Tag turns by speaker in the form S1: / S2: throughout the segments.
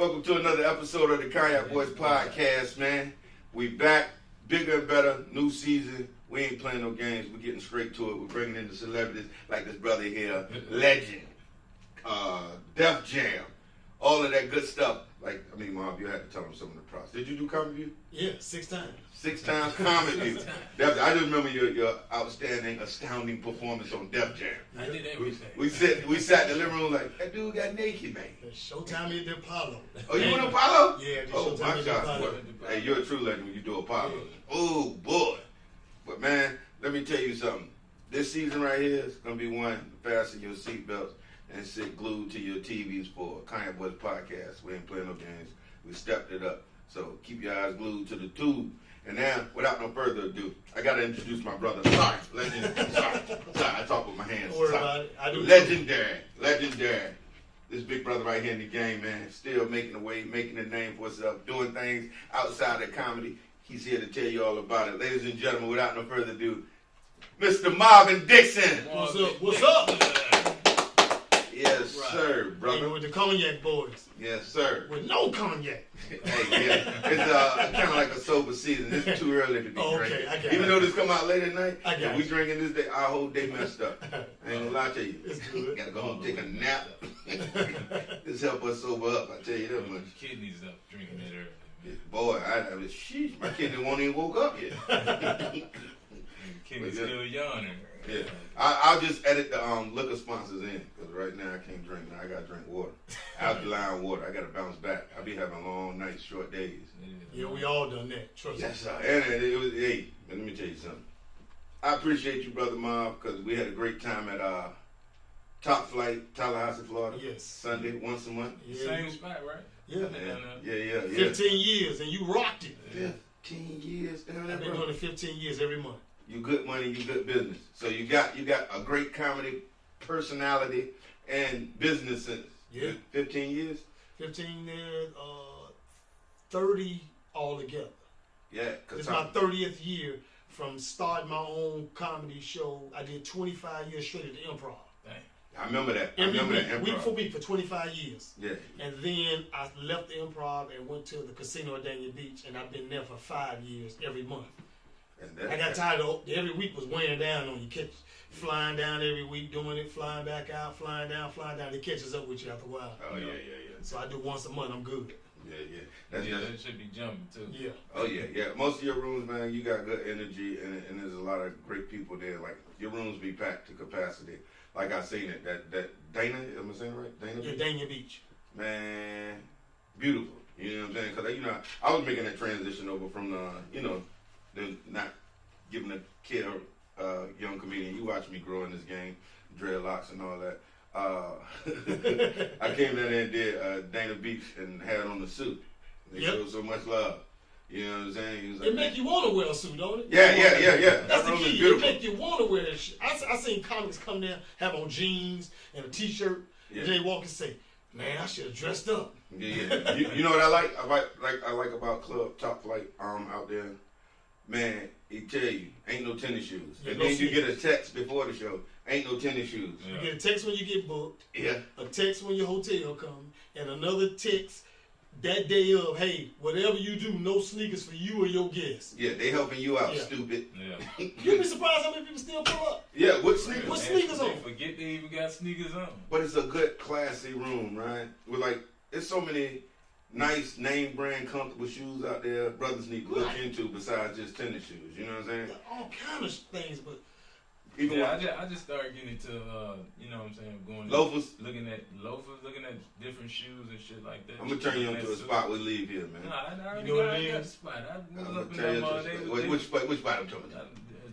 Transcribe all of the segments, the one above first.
S1: Welcome to another episode of the Cognac Boyz podcast, man. We back, bigger and better, new season. We ain't playing no games. We're getting straight to it. We're bringing in the celebrities like this brother here, Legend, Def Jam, all of that good stuff. Like, I mean, Marv, you had to tell them some of the process. Did you do Comedy View?
S2: Yeah, 6 times.
S1: 6 times Comedy View. I just remember your outstanding, astounding performance on Def Jam.
S2: I did everything.
S1: We sat in the living room like, that dude got naked, man.
S2: Showtime at the Apollo.
S1: Oh, you went to Apollo?
S2: Yeah,
S1: oh,
S2: Showtime at the Apollo.
S1: Hey, you're a true legend when you do Apollo. Yeah. Oh, boy. But, man, let me tell you something. This season right here is going to be one. Fasten your seatbelts and sit glued to your TVs for Cognac Boyz podcast. We ain't playing no games. We stepped it up. So keep your eyes glued to the tube. And now, without no further ado, I got to introduce my brother. Sorry, I talk with my hands.
S2: Don't worry about it. I do.
S1: Legendary. This big brother right here in the game, man. Still making a way, making a name for himself, doing things outside of comedy. He's here to tell you all about it. Ladies and gentlemen, without no further ado, Mr. Marvin Dixon.
S2: What's up? What's up?
S1: Yes, right. Sir, brother.
S2: Hey, with the Cognac boys.
S1: Yes, sir.
S2: With no cognac.
S1: Hey, yeah. It's kind of like a sober season. It's too early to be drinking.
S2: I got
S1: Even though this come out late at night,
S2: if
S1: we drinking this day, our whole day messed up. I ain't gonna lie to you.
S2: It's good.
S1: Gotta go home and take a nap. This help us sober up, I tell you that much.
S3: Kidneys up drinking that early.
S1: Yeah, boy, I was sheesh. My kidney won't even woke up yet.
S3: Kidneys still yawning.
S1: Yeah, I'll just edit the liquor sponsors in because right now I can't drink. Now I gotta drink water, alkaline water. I gotta bounce back. I be having long nights, short days.
S2: Yeah, we all done that. Trust me.
S1: Yes, sir. And it was. Hey, let me tell you something. I appreciate you, brother Marv, because we had a great time at Top Flight, Tallahassee, Florida.
S2: Yes.
S1: Sunday, once a month.
S2: Yeah.
S3: Same spot, right?
S2: Yeah.
S1: Yeah.
S2: 15 years, and you rocked it.
S1: 15 years down there,
S2: I've been doing it 15 years every month.
S1: You good money, you good business. So you got a great comedy personality and business sense.
S2: Yeah.
S1: 15 years?
S2: 15 years, 30 altogether.
S1: Yeah.
S2: It's my 30th year from starting my own comedy show. I did 25 years straight at the Improv.
S3: Dang.
S1: I remember that.
S2: Week for week for 25 years.
S1: Yeah.
S2: And then I left the Improv and went to the casino at Dania Beach, and I've been there for 5 years every month. I got tired of every week was weighing down on you. Catch flying down every week, doing it, flying back out, flying down. It catches up with you after a while.
S1: Oh, yeah.
S2: So I do once a month, I'm good.
S1: Yeah.
S3: That should be jumping too.
S2: Yeah.
S1: Oh, yeah. Most of your rooms, man, you got good energy, and there's a lot of great people there. Like, your rooms be packed to capacity. Like I seen it. That Dana, am I saying right? Dana Beach?
S2: Dania Beach.
S1: Man, beautiful. You know what I'm saying? Because, I was making that transition over from the not giving a kid a young comedian. You watch me grow in this game, dreadlocks and all that. I came down there and did Dana Beach and had on the suit. They showed so much love. You know what I'm saying? He was like,
S2: it make you want to wear a suit, don't it?
S1: Yeah.
S2: That's the key. It make you want to wear that shit. I seen comics come there, have on jeans and a t-shirt, and they walk and say, man, I should have dressed up.
S1: Yeah. You know what I like? I like about Club Top Flight out there. Man, he tell you, ain't no tennis shoes.
S2: Yeah,
S1: and
S2: no
S1: then you
S2: sneakers.
S1: get a text before the show, ain't no tennis shoes.
S2: Yeah. You get a text when you get booked.
S1: Yeah.
S2: A text when your hotel comes, and another text that day of, hey, whatever you do, no sneakers for you or your guests.
S1: Yeah, they helping you out, stupid.
S3: Yeah.
S2: You'd be surprised how many people still pull up.
S1: Yeah, what sneakers?
S2: What sneakers on?
S3: Forget they even got sneakers on.
S1: But it's a good, classy room, right? With there's so many nice name brand comfortable shoes out there brothers need to look into besides just tennis shoes. You know what I'm saying?
S2: All kind of things, but
S3: I just started getting into you know what I'm saying, going
S1: loafers,
S3: looking at different shoes and shit like that.
S1: I'm gonna turn you into a spot we leave here, man.
S3: Nah, I
S2: you know what I mean?
S3: got a spot. I was up in
S1: tell
S3: them
S1: you which spot I'm talking about?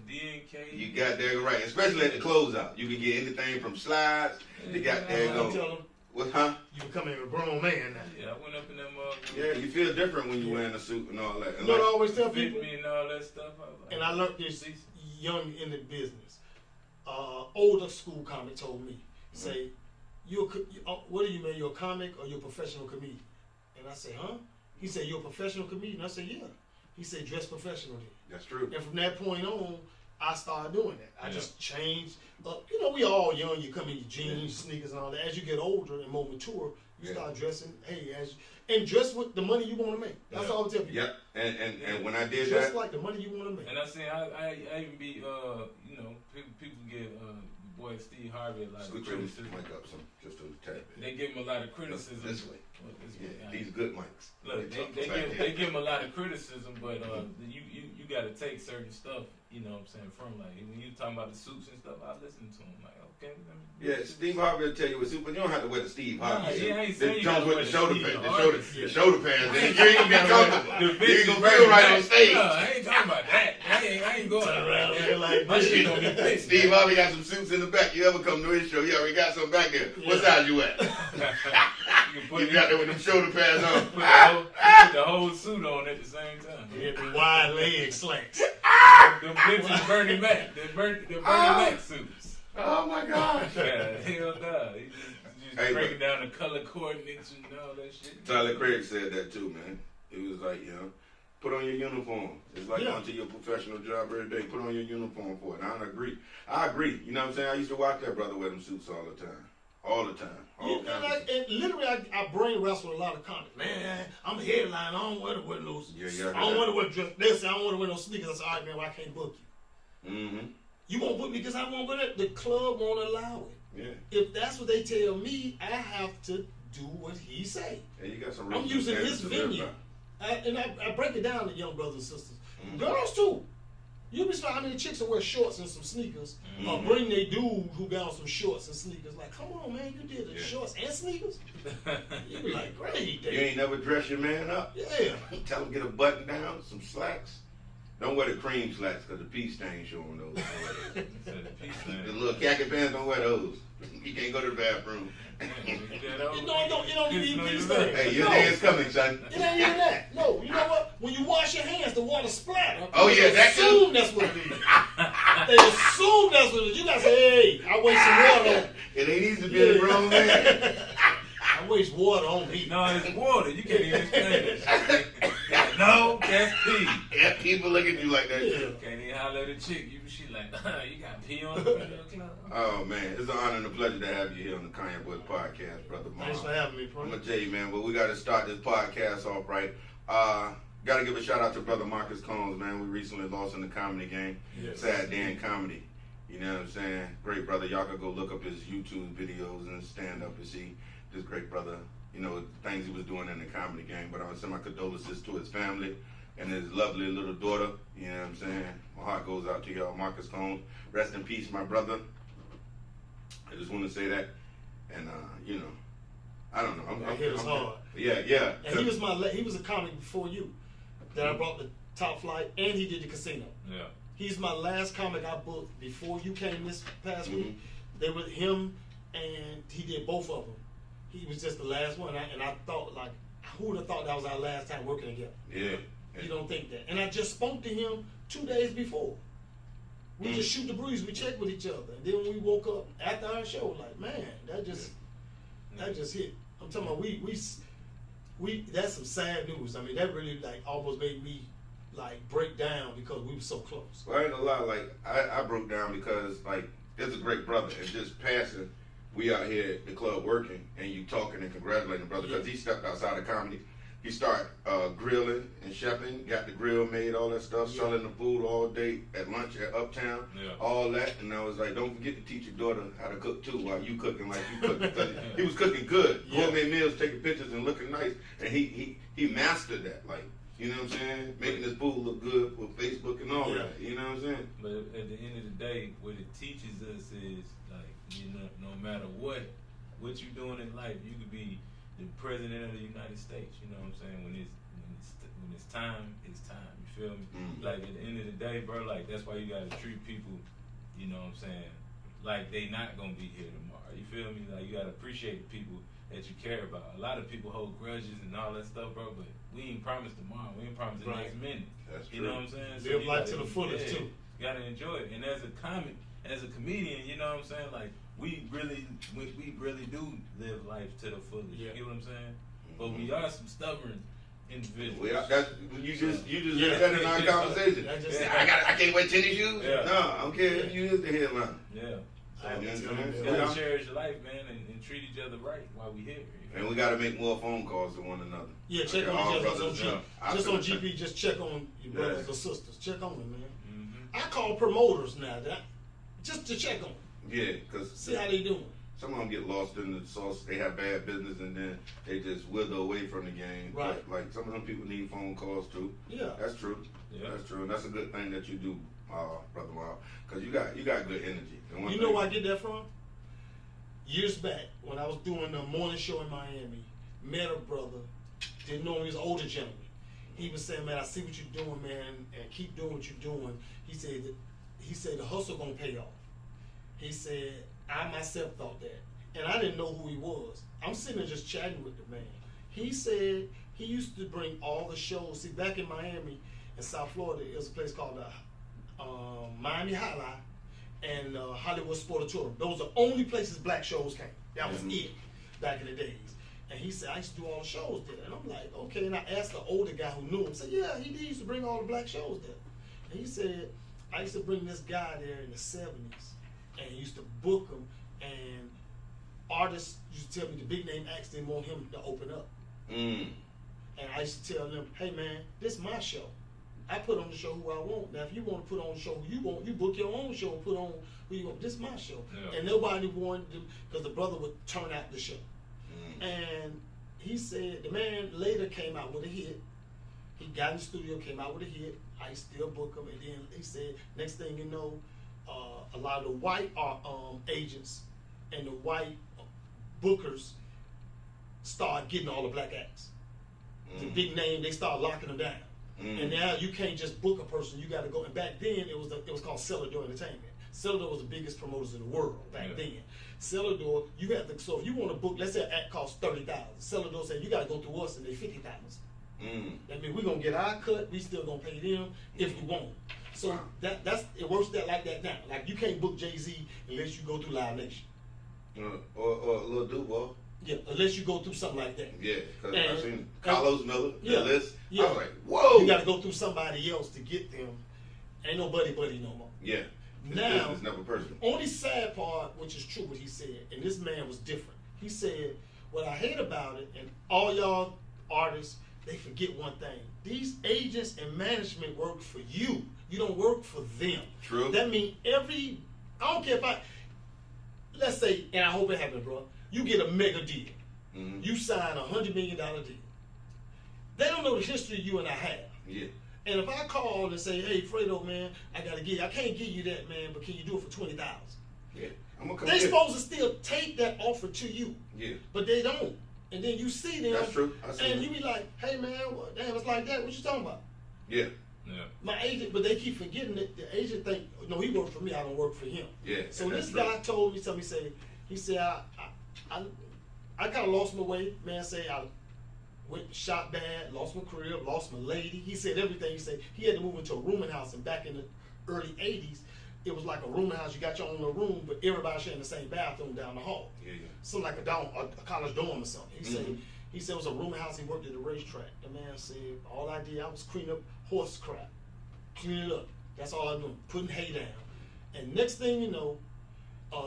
S3: D&K.
S1: You got there right, especially at the closeout. You can get anything from slides. They got there
S2: tell
S1: go.
S2: them,
S1: What, huh?
S2: you becoming a grown man now.
S3: Yeah, I went up in them.
S1: Yeah, you feel different when you wearing a suit and all that. And
S2: You know what I always tell
S3: fit
S2: people?
S3: me and all that stuff.
S2: And I learned this young in the business. Older school comic told me, say, what do you mean, you're a comic or you're a professional comedian? And I say, huh? He said, you're a professional comedian? I said, yeah. He said, dress professional then.
S1: That's true.
S2: And from that point on, I started doing that. I just changed up. You know, we all young. You come in your jeans, sneakers, and all that. As you get older and more mature, you start dressing. And dress with the money you want to make. That's all I tell people.
S1: Yep. And when I did
S2: just like the money you want to make.
S3: And I say I even be you know, people get boy Steve Harvey a lot of criticism.
S1: Mic up some, just a tad bit.
S3: They give him a lot of criticism.
S1: This way.
S3: Yeah,
S1: these good mics.
S3: Look, they give him a lot of criticism, but you got to take certain stuff. You know what I'm saying? From like when you talking about the suits and stuff, I listen to him like, okay.
S1: Steve Harvey will tell you what suit, but you don't have to wear the Steve Harvey suit.
S3: I ain't saying
S1: the
S3: you
S1: Jones with the shoulder pants, the shoulder pants. You ain't gonna be comfortable. You ain't gonna feel right on stage.
S3: No, I ain't talking about that. I ain't going around there like my shit gonna be fixed.
S1: Steve Harvey got some suits in the back. You ever come to his show? Yeah, we got some back there. What size you at? You got there with them shoulder pads on.
S3: Put the whole suit on at the same time.
S2: You get the wide leg slacks.
S3: Them bitches Bernie Mac. The Bernie Mac suits.
S1: Oh my gosh.
S3: Yeah, hell no. He just breaking down the color coordinates and all that shit.
S1: Tyler Craig said that too, man. It was like, you know, put on your uniform. It's like going to your professional job every day. Put on your uniform for it. I agree. You know what I'm saying? I used to watch that brother wear them suits all the time. All the time.
S2: And literally, I brain wrestle with a lot of comics. Man, I'm a headline. I don't want to wear those. I don't want to wear dress. They say I don't want to wear no sneakers. I say, all right, man, well, I can't book you. Mm-hmm. You won't book me because I won't wear that. The club won't allow it. Yeah. If that's what they tell me, I have to do what he say.
S1: Yeah, you got some.
S2: I'm using his venue, and I break it down to young brothers and sisters. Mm-hmm. Girls too. You be surprised how many chicks will wear shorts and some sneakers, or bring their dude who got on some shorts and sneakers. Like, come on, man, you did the shorts and sneakers. You be like, great.
S1: You ain't never dress your man up.
S2: Yeah.
S1: Tell him get a button down, some slacks. Don't wear the cream slacks because the pea stain showing those. The little khaki pants, don't wear those. You can't go to the bathroom.
S2: It don't even be pea stain.
S1: Hey, your day is coming, son.
S2: It ain't even that. No, you know what? When you wash your hands, the water splatter.
S1: Oh yeah,
S2: they assume that's what it is. They assume that's what it is. You gotta say, hey, I waste some water on.
S1: It ain't easy to be a grown man.
S2: I waste water on me.
S3: No, it's water. You can't even explain it. No, that's pee.
S1: Yeah, people look at you like that.
S3: Yeah. Can't even holler at a chick. She like, you got pee on the club.
S1: Oh man, it's an honor and a pleasure to have you here on the Cognac Boyz podcast, brother.
S2: Thanks for having me, bro.
S1: I'm gonna tell you, man, but we got to start this podcast off right. Got to give a shout out to brother Marcus Combs, man. We recently lost in the comedy game.
S2: Yes.
S1: Sad day in comedy. You know what I'm saying? Great brother. Y'all can go look up his YouTube videos and stand up and see this great brother. You know, things he was doing in the comedy game. But I want to send my condolences to his family and his lovely little daughter. You know what I'm saying? My heart goes out to y'all, Marcus Combs. Rest in peace, my brother. I just want to say that. And, you know, I don't know.
S2: It was hard.
S1: Yeah.
S2: And he was a comic before you that I brought the Top Flight, and he did the casino.
S3: Yeah.
S2: He's my last comic I booked before you came this past week. They were him, and he did both of them. He was just the last one, and I thought, like, who would have thought that was our last time working together?
S1: Yeah.
S2: You don't think that. And I just spoke to him 2 days before. We just shoot the breeze. We checked with each other. And then when we woke up after our show, like, man, that just hit. I'm talking about we that's some sad news. I mean, that really like almost made me like break down because we were so close.
S1: Well, I ain't gonna lie, like I broke down because like there's a great brother and just passing. We out here at the club working and you talking and congratulating the brother because he stepped outside of comedy. He started grilling and chefing, got the grill made, all that stuff, selling the food all day at lunch at Uptown, all that. And I was like, don't forget to teach your daughter how to cook too while you cooking like you cooking. Because he was cooking good, gourmet meals, taking pictures and looking nice. And he mastered that, like, you know what I'm saying? Making his food look good for Facebook and all that, you know what I'm saying?
S3: But at the end of the day, what it teaches us is, like, you know, no matter what you're doing in life, you could be the president of the United States, you know what I'm saying? When it's time, it's time. You feel me? Like at the end of the day, bro, like that's why you gotta treat people, you know what I'm saying, like they not gonna be here tomorrow. You feel me? Like you gotta appreciate the people that you care about. A lot of people hold grudges and all that stuff, bro, but we ain't promised tomorrow. We ain't promised the next minute.
S1: That's true.
S3: You know what I'm saying?
S2: Live life to the fullest too.
S3: You gotta enjoy it. And as a comedian, you know what I'm saying? Like we really do live life to the fullest. You get what I'm saying? But we are some stubborn individuals.
S1: Well, that's you just did that in our conversation. I can't wear tennis shoes.
S3: Yeah.
S1: No, I don't care. You is the headline.
S3: Yeah.
S1: So,
S3: we gotta cherish life, man, and treat each other right while we here.
S1: And we gotta make more phone calls to one another.
S2: Yeah, check on each other. Just on GP, just check on your brothers or sisters. Check on them, man.
S3: Mm-hmm.
S2: I call promoters now, just to check on them.
S1: Yeah, because
S2: see how they doing.
S1: Some of them get lost in the sauce. They have bad business, and then they just wither away from the game.
S2: Right.
S1: But, like, some of them people need phone calls too.
S2: Yeah,
S1: that's true. Yeah, that's true, and that's a good thing that you do, brother Miles, because you got good energy. And
S2: you know where I get that from? Years back, when I was doing the morning show in Miami, met a brother, didn't know him, he was an older gentleman. He was saying, man, I see what you're doing, man, and keep doing what you're doing. He said the hustle gonna pay off. He said, I myself thought that, and I didn't know who he was. I'm sitting there just chatting with the man. He said he used to bring all the shows. See, back in Miami, in South Florida, there was a place called Miami Highlight and Hollywood Sportatorium. Those are the only places black shows came. That was it back in the days. And he said, I used to do all the shows there. And I'm like, okay. And I asked the older guy who knew him, said, yeah, he used to bring all the black shows there. And he said, I used to bring this guy there in the 70s and used to book him. And artists used to tell me the big name acts didn't want him to open up. And I used to tell them, hey man, this is my show. I put on the show who I want. Now, if you want to put on the show who you want, you book your own show and put on who you want. This is my show. Yeah. And nobody wanted to, because the brother would turn out the show. And he said, the man later came out with a hit. He got in the studio, came out with a hit. I still book him. And then he said, next thing you know, a lot of the white agents and the white bookers start getting all the black acts. The big name, they start locking them down. And now you can't just book a person, you got to go. And back then, it was called Cellar Door Entertainment. Cellar Door was the biggest promoters in the world back then. Cellar Door, you have to, so if you want to book, let's say an act costs $30,000. Cellar Door said, you got to go through us and they $50,000. That means we're going to get our cut, we still going to pay them if you want. So that's it works like that now. Like you can't book Jay-Z unless you go through Live Nation.
S1: Or Lil Duval.
S2: Yeah, unless you go through something like that.
S1: Yeah, because I've seen Carlos Miller,
S2: the
S1: list.
S2: Yeah.
S1: I was like, whoa.
S2: You got to go through somebody else to get them. Ain't no buddy no more.
S1: Yeah.
S2: Now,
S1: it's never personal.
S2: Only sad part, which is true what he said, and this man was different. He said, what I hate about it, and all y'all artists, they forget one thing. These agents and management work for you. You don't work for them.
S1: True.
S2: That means I don't care if let's say, and I hope it happens, bro, you get a mega deal. You sign $100 million deal. They don't know the history you and I have.
S1: Yeah.
S2: And if I call and say, hey, Fredo, man, I can't give you that, man, but can you do it for $20,000?
S1: Yeah. I'm gonna come
S2: They supposed to still take that offer to you.
S1: Yeah.
S2: But they don't. And then you see them.
S1: That's true.
S2: And you be like, hey, man, damn, it's like that. What you talking about?
S1: Yeah.
S3: Yeah.
S2: My agent, but they keep forgetting that the agent think, no, he works for me, I don't work for him.
S1: Yeah.
S2: So this guy told me something, he said, I kind of lost my way, man, I went shot bad, lost my career, lost my lady. He said everything. He said he had to move into a rooming house, and back in the early 80s, it was like a rooming house. You got your own little room, but everybody sharing the same bathroom down the hall.
S1: Yeah.
S2: Something like a college dorm or something. He said it was a rooming house. He worked at a racetrack. The man said, all I did, I was cleaning up horse crap. Clean it up. That's all I'm doing. Putting hay down. And next thing you know,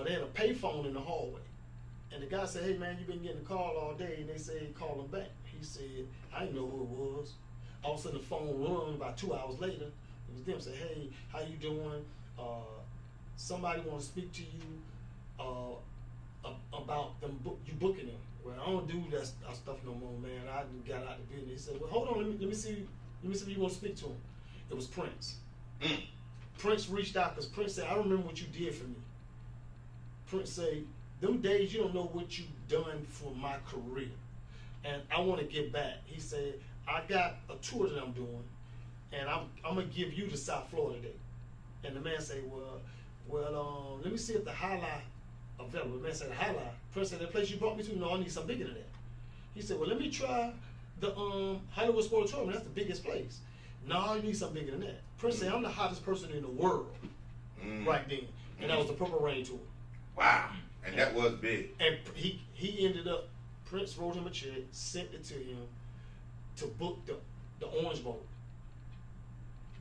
S2: they had a payphone in the hallway. And the guy said, hey man, you've been getting a call all day. And they said, call him back. He said, I didn't know who it was. All of a sudden the phone rung about 2 hours later. It was them. Said, hey, how you doing? Somebody want to speak to you about them you booking them. Well, I don't do that stuff no more, man. I got out the business. He said, well, hold on, let me see if you want to speak to him. It was Prince. Prince reached out because Prince said, I remember what you did for me. Prince said, them days you don't know what you've done for my career. And I want to get back. He said, I got a tour that I'm doing, and I'm going to give you the South Florida day. And the man said, well, let me see if the highlight available. The man said, the highlight? Prince said, that place you brought me to? No, I need something bigger than that. He said, well, let me try the Hollywood Sportatorium. That's the biggest place. No, you need something bigger than that. Prince said, I'm the hottest person in the world right then. And that was the Purple Rain tour.
S1: Wow. And that was big.
S2: And he ended up, Prince wrote him a check, sent it to him. to book the Orange Bowl.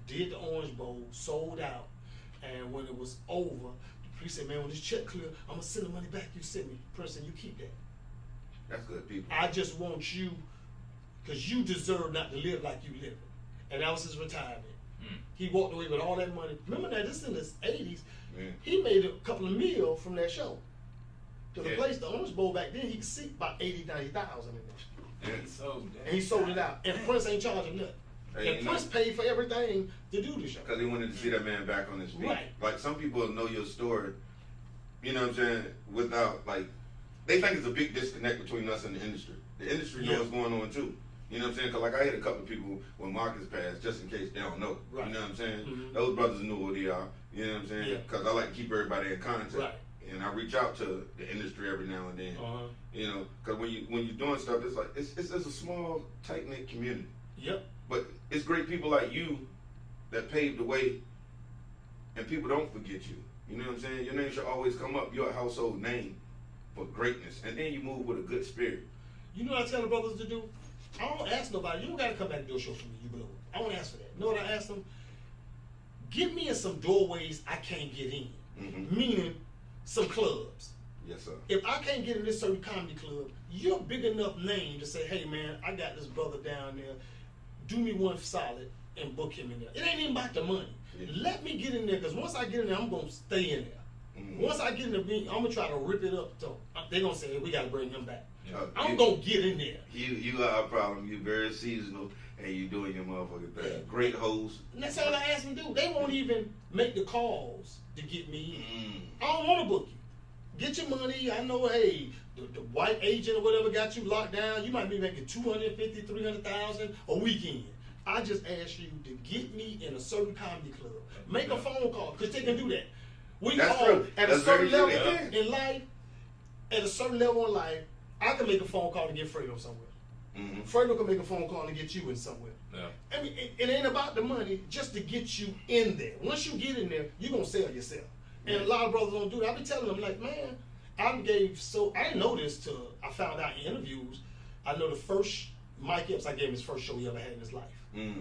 S2: Did the Orange Bowl, sold out, and when it was over, the priest said, "Man, when this check clear, I'm gonna send the money back you sent me." Person, you keep that.
S1: That's good, people.
S2: I just want you, because you deserve not to live like you live. And that was his retirement. He walked away with all that money. Remember that, this in his 80s. He made a couple of mil from that show. To the place, the Orange Bowl back then, he could see about 80,000, 90,000 in there. And he sold it out. And Prince ain't charging nothing. And Prince paid for everything to do the show.
S1: Because he wanted to see that man back on his feet.
S2: Right.
S1: Like, some people know your story, you know what I'm saying, without, like, they think it's a big disconnect between us and the industry. The industry knows what's going on, too. You know what I'm saying? Because, like, I hit a couple of people when Marcus passed, just in case they don't know.
S2: Right.
S1: You know what I'm saying? Those brothers knew who they are. You know what I'm saying? Because I like to keep everybody in contact.
S2: Right.
S1: And I reach out to the industry every now and then. You know, because when you're doing stuff, it's like, it's a small, tight-knit community.
S2: Yep.
S1: But it's great people like you that paved the way, and people don't forget you. You know what I'm saying? Your name should always come up. You're a household name for greatness. And then you move with a good spirit.
S2: You know what I tell the brothers to do? I don't ask nobody. You don't got to come back and do a show for me. You blow it. I don't ask for that. You know what I ask them? Get me in some doorways I can't get in. Meaning some clubs.
S1: Yes, sir.
S2: If I can't get in this certain comedy club, you're a big enough name to say, "Hey, man, I got this brother down there. Do me one solid and book him in there." It ain't even about the money. Let me get in there, because once I get in there, I'm going to stay in there. Once I get in there, I'm going to try to rip it up. They're going to say, "Hey, we got to bring him back." I'm going to get in there.
S1: You got a problem. You're very seasonal, and you doing your motherfucking thing. Great host.
S2: And that's all I ask them to do. They won't even make the calls to get me in. I don't want to book you. Get your money. I know, hey, the white agent or whatever got you locked down. You might be making $250,000, $300,000 a weekend. I just ask you to get me in a certain comedy club. Make a phone call, because they can do that. We all, at a certain level in life, at a certain level in life, I can make a phone call to get Fredo somewhere. Fredo can make a phone call to get you in somewhere. I mean, it ain't about the money, just to get you in there. Once you get in there, you're going to sell yourself. And a lot of brothers don't do that. I be telling them, like, man, I didn't know this till I found out in interviews. I know the first Mike Epps, I gave him his first show he ever had in his life.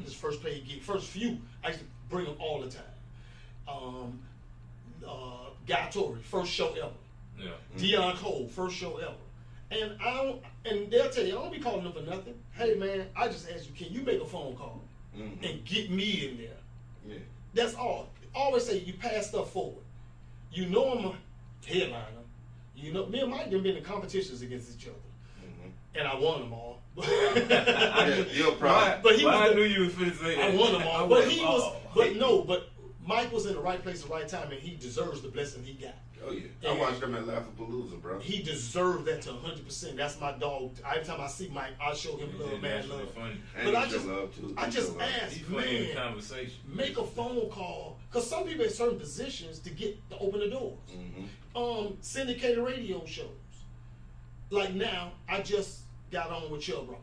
S2: His first paid gig, first few, I used to bring him all the time. Guy Torrey, first show ever. Deion Cole, first show ever. And they'll tell you, I don't be calling them for nothing. Hey, man, I just ask you, can you make a phone call and get me in there? That's all. Always say you pass stuff forward. You know I'm a headliner. You know, me and Mike done been in competitions against each other. And I won them all.
S1: You're proud.
S3: But I knew you was finna say that.
S2: I won them all. But Mike was in the right place at the right time, and he deserves the blessing he got.
S1: Oh, yeah. I watched him at Laugh-A-Palooza, bro.
S2: He deserved that to 100%. That's my dog. Every time I see Mike, I show him love, man, love. But I just ask, man, make a phone call. Because some people in certain positions to open the doors. Syndicated radio shows. Like now, I just got on with Chill Rock.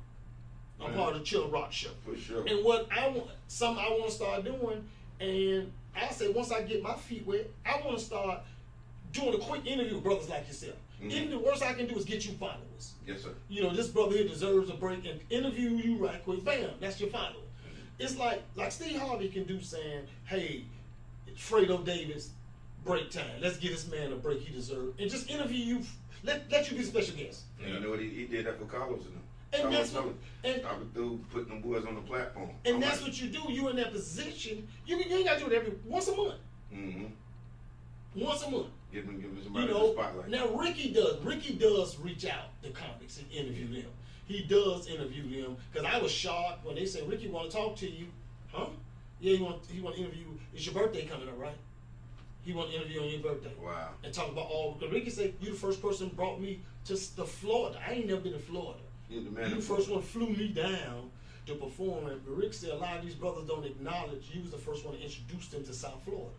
S2: I'm part of the Chill Rock show.
S1: For sure.
S2: And what I want to start doing, and I say once I get my feet wet, I want to start doing a quick interview with brothers like yourself. Even the worst I can do is get you followers.
S1: Yes, sir.
S2: You know, this brother here deserves a break, and interview you right quick. Bam, that's your follower. It's like Steve Harvey can do, saying, "Hey, it's Fredo Davis, break time. Let's give this man a break he deserves." And just interview you. Let you be a special guest.
S1: And you know what? He did that for Carlos and them.
S2: And that's what,
S1: I would do, putting them boys on the platform.
S2: And that's what you do. You in that position. You ain't got to do it once a month. Once a month.
S1: Give him somebody the spotlight.
S2: Now Ricky does reach out to comics and interview them. He does interview them, because I was shocked when they said, "Ricky want to talk to you." Huh? Yeah, he want to interview. It's your birthday coming up, right? He want to interview on your birthday.
S1: Wow.
S2: And talk about all, because Ricky said, "You the first person brought me to the Florida. I ain't never been to Florida.
S1: You're the man.
S2: You the first one flew me down to perform." And Rick said, a lot of these brothers don't acknowledge you was the first one to introduce them to South Florida.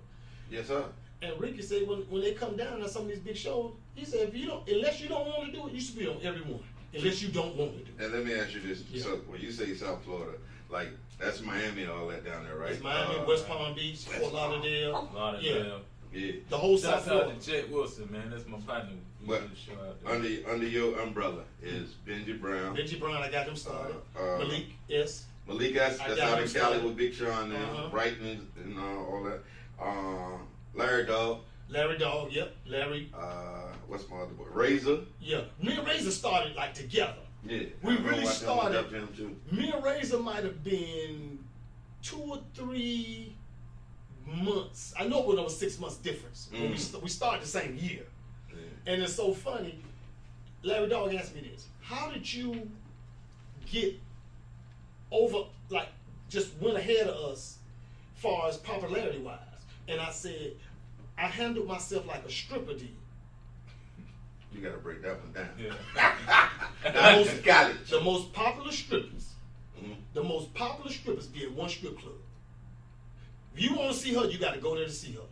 S1: Yes, sir.
S2: And Ricky said, when they come down on some of these big shows, he said, unless you don't want to do it, you should be on every one. Unless you don't want to do it.
S1: And let me ask you this. Yeah. So when you say South Florida, like, that's Miami and all that down there, right?
S2: It's Miami, West Palm Beach, Fort Lauderdale.
S3: Yeah.
S1: Yeah.
S2: The whole
S3: South
S2: South Florida.
S3: to Chet Wilson, man. That's my partner.
S1: But under your umbrella is Benji Brown.
S2: Benji Brown, I got him started. Malik, yes.
S1: Malik, that's out in Cali with Big Sean and Brighton and all that. Larry Dog.
S2: Larry Dog, yep. Larry.
S1: What's my other boy? Razor.
S2: Yeah. Me and Razor started like together.
S1: Yeah.
S2: We really started.
S1: Him too.
S2: Me and Razor might have been 2 or 3 months. I know it was 6 months difference. When we started the same year. Yeah. And it's so funny. Larry Dog asked me this. How did you get over, like, just went ahead of us as far as popularity wise? And I said, I handled myself like a stripper did.
S1: You gotta break that one down.
S3: Yeah.
S2: The most popular strippers, the most popular strippers be at one strip club. If you want to see her, you got to go there to see her.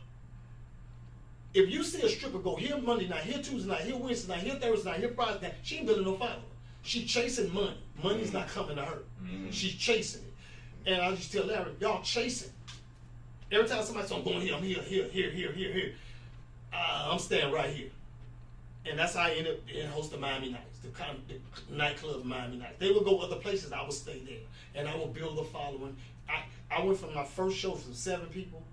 S2: If you see a stripper go here Monday night, here Tuesday night, here Wednesday night, here Thursday night, here Friday night, she ain't building no follower. She chasing money. Money's not coming to her. She's chasing it. And I just tell Larry, y'all chasing. Every time somebody says, I'm going here, I'm here. I'm staying right here. And that's how I ended up being host of Miami Nights, the nightclub of Miami Nights. They would go other places, I would stay there. And I would build a following. I went from my first show from 7 people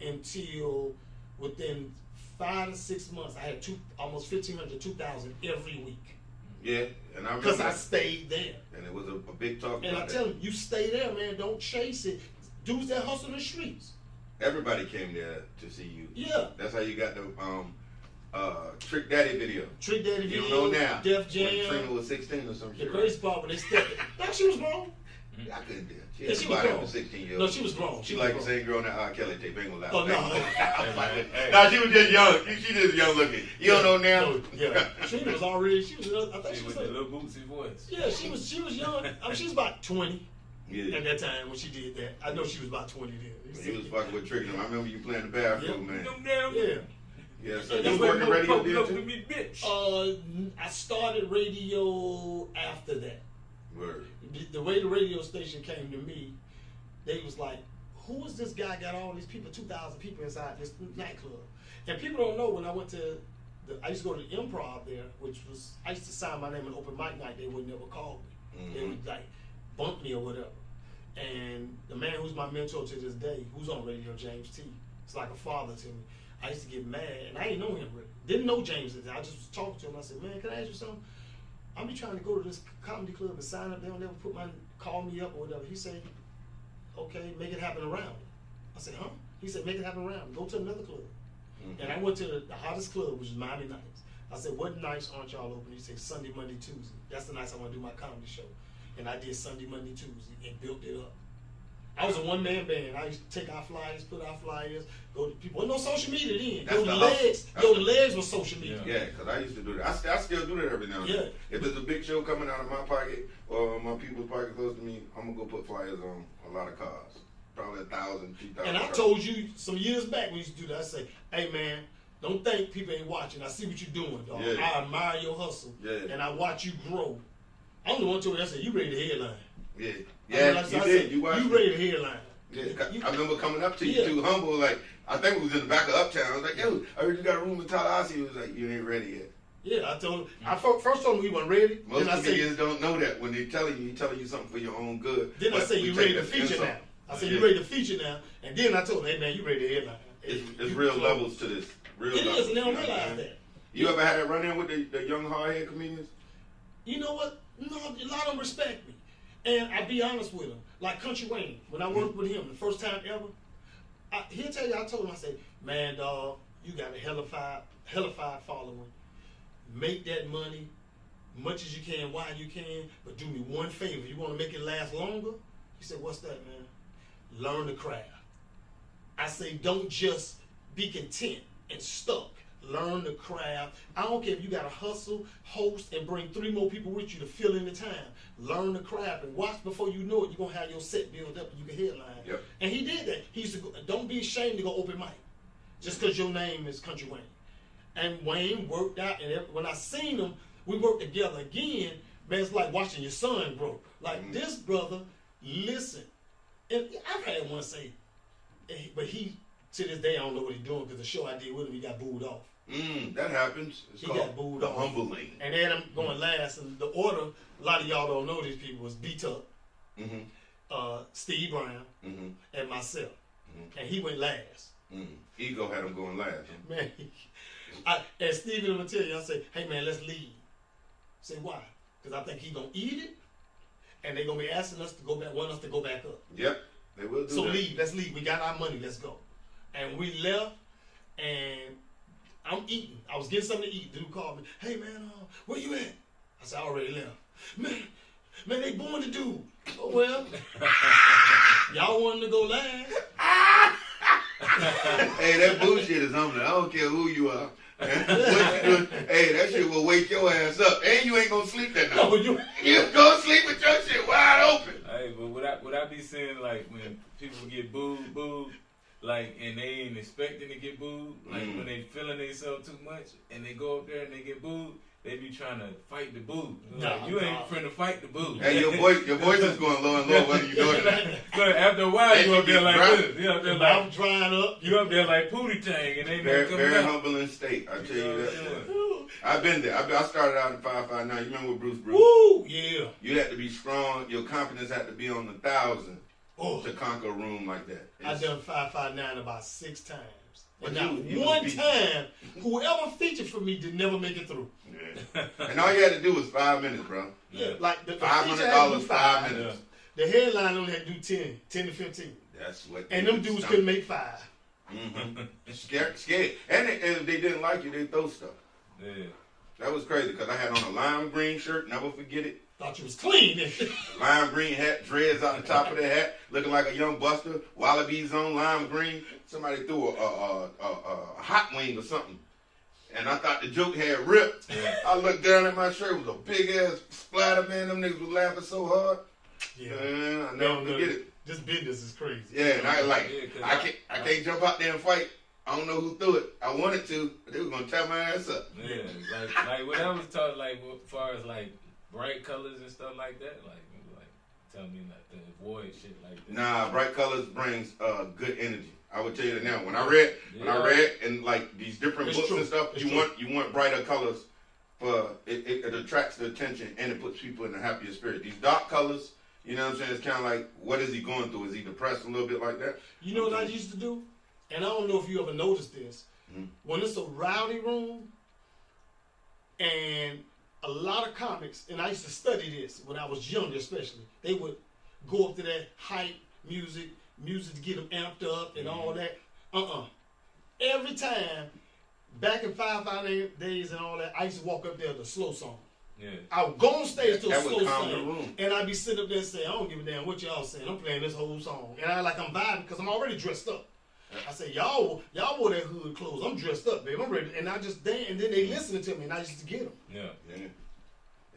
S2: until within 5 to 6 months, I had almost 1,500 to 2,000 every week.
S1: Yeah, and I remember.
S2: Because I stayed there.
S1: And it was a big talk.
S2: And I tell them, you stay there, man. Don't chase it. Dudes that hustle in the streets.
S1: Everybody came there to see you.
S2: Yeah.
S1: That's how you got the Trick Daddy video.
S2: Trick Daddy video.
S1: You don't know now.
S2: Def Jam.
S1: When Trina was 16 or some shit.
S2: The crazy part when they stepped in. Now she was grown.
S1: I couldn't do it.
S2: She was grown.
S1: 16-year-old.
S2: No, she was grown.
S1: She like the same girl that R. Kelly tape. Ain't gonna lie.
S2: Oh, no.
S1: No, she was just young. She just young looking. You don't know now?
S2: No, yeah. Trina was already, I think she was
S3: with the little bootsy voice.
S2: Yeah, she was young. I mean, she was about 20
S1: at
S2: that time when she did that. I know she was about 20 then.
S1: He was fucking with Trick. I remember you playing the bathroom, man.
S2: Yeah.
S1: Yeah, so you was working radio there too?
S2: I started radio after that.
S1: Word.
S2: The way the radio station came to me, they was like, who is this guy got all these people, 2,000 people inside this nightclub? And people don't know when I went to, I used to go to the Improv there, which was, I used to sign my name in open mic night, they would never call me. They would like bump me or whatever. And the man who's my mentor to this day, who's on radio, James T, it's like a father to me. I used to get mad, and I didn't know him really. Didn't know James at that. I just was talking to him. I said, man, can I ask you something? I'm be trying to go to this comedy club and sign up. They don't never call me up or whatever. He said, okay, make it happen around. I said, huh? He said, make it happen around. Go to another club. And I went to the hottest club, which is Miami Nights. I said, what nights aren't y'all open? He said, Sunday, Monday, Tuesday. That's the nights I want to do my comedy show. And I did Sunday, Monday, Tuesday, and built it up. I was a one-man band. I used to take our flyers, put our flyers, go to people. Wasn't no social media then. Your legs were social media.
S1: Yeah, because I used to do that. I still do that every now and then. If there's a big show coming out of my pocket or my people's pocket close to me, I'm going to go put flyers on a lot of cars. Probably 1,000, 2,000.
S2: And I told you some years back when we used to do that, I say, hey, man, don't think people ain't watching. I see what you're doing, dog. Yeah. I admire your hustle. Yeah. And I watch you grow. I'm the one told you, I said, you ready to headline.
S1: Yeah. Yeah, you did. You watched
S2: You ready to headline.
S1: Yeah, I remember coming up to you too humble, like, I think it was in the back of Uptown. I was like, yo, I heard you got a room in Tallahassee. He was like, you ain't ready yet.
S2: Yeah, I told him. I first told him he wasn't ready.
S1: Most comedians don't know that when they're telling you something for your own good.
S2: Then I say, you ready to feature now. I said, you ready to feature now. And then I told him, hey, man, you ready to headline.
S1: It's real levels to this. Real levels.
S2: It is, and they don't realize that.
S1: You ever had that run-in with the young hard-head comedians?
S2: You know what? No, a lot of them respect me. And I'll be honest with him. Like Country Wayne, when I worked with him, the first time ever, he'll tell you, I told him, I said, man, dog, you got a hellified following. Make that money much as you can, while you can, but do me one favor. You want to make it last longer? He said, what's that, man? Learn the craft. I say, don't just be content and stuck. Learn the craft. I don't care if you got to hustle, host, and bring 3 more people with you to fill in the time. Learn the craft and watch before you know it. You're going to have your set built up and you can headline.
S1: Yep. And
S2: he did that. He used to go, don't be ashamed to go open mic just because your name is Country Wayne. And Wayne worked out, and when I seen him, we worked together again. Man, it's like watching your son grow. Like this brother, listen. And I've had one say, but he To this day, I don't know what he's doing because the show I did with him, he got booed off.
S1: That happens. It's
S2: he
S1: called
S2: got booed
S1: the
S2: off.
S1: humbling.
S2: And then I'm going last. And the order, a lot of y'all don't know these people, was B-Tuck, Steve Brown, and myself. And he went last.
S1: Ego had him going last. Huh?
S2: Man, and Steve, I'm going to tell you, I say, hey, man, let's leave. I say, why? Because I think he's going to eat it, and they're going to be asking us to go back, want us to go back up.
S1: Yep, they will do
S2: so
S1: that.
S2: Leave, let's leave. We got our money, let's go. And we left, and I'm eating. I was getting something to eat. Dude called me, hey, man, where you at? I said, I already left. Man, they booing the dude. Oh, well, y'all wanted to go last.
S1: Hey, that bullshit is humbling. I don't care who you are. What you doing? Hey, that shit will wake your ass up. And you ain't gonna sleep that night.
S2: No,
S1: you gonna sleep with your shit wide open.
S3: Hey, but what I be saying, like, when people get booed, like, and they ain't expecting to get booed, like, when they feeling themselves too much, and they go up there and they get booed, they be trying to fight the boo. Like, you ain't finna fight the boo.
S1: Hey, your voice is going low and low whether you doing that.
S3: But after a while, you up there like this. You up there like,
S2: I'm drying up.
S3: You up there like Pootie Tang, and they
S1: very humbling state. I tell you that. I've been there. I started out in 559. You remember with Bruce?
S2: Woo, yeah.
S1: You had to be strong. Your confidence had to be on 1,000 to conquer a room like that.
S2: I done 559 about 6 times.
S1: But
S2: and not one time, whoever featured for me did never make it through.
S1: Yeah. And all you had to do was 5 minutes, bro.
S2: Yeah, like the
S1: $500, 5 minutes.
S2: The headline only had to do 10 to 15.
S1: That's what.
S2: And them dudes couldn't make 5.
S1: Scared. And if they didn't like you, they throw stuff.
S3: Yeah.
S1: That was crazy because I had on a lime green shirt. Never forget it.
S2: Thought you was clean.
S1: Lime green hat, dreads out the top of the hat, looking like a young Buster. Wallabies on lime green. Somebody threw a hot wing or something. And I thought the joke had ripped. Yeah. I looked down at my shirt. It was a big ass splatter, man. Them niggas was laughing so hard.
S2: Yeah.
S1: Man, I never forget it.
S2: This business is crazy.
S1: Yeah, and I can't jump out there and fight. I don't know who threw it. I wanted to, but they were gonna tear my ass up.
S3: Yeah, like when I was taught, like as far as like bright colors and stuff like that, like tell me not to avoid shit like that.
S1: Nah, bright colors brings good energy. I would tell you that now. When I read and like these different books and stuff, you want brighter colors for it attracts the attention and it puts people in a happier spirit. These dark colors, you know what I'm saying? It's kind of like, what is he going through? Is he depressed a little bit like that?
S2: You know what I used to do? And I don't know if you ever noticed this. When it's a rowdy room and a lot of comics, and I used to study this when I was younger especially, they would go up to that hype music to get them amped up and all that. Every time, back in 558 days and all that, I used to walk up there to slow song. Yeah. I would go on stage to a slow song, and I'd be sitting up there saying, I don't give a damn what y'all saying. I'm playing this whole song. And I'm vibing because I'm already dressed up. I said, y'all wore that hood clothes. I'm dressed up, babe. I'm ready. And I just dance, and then they listening to me, and I used to get them.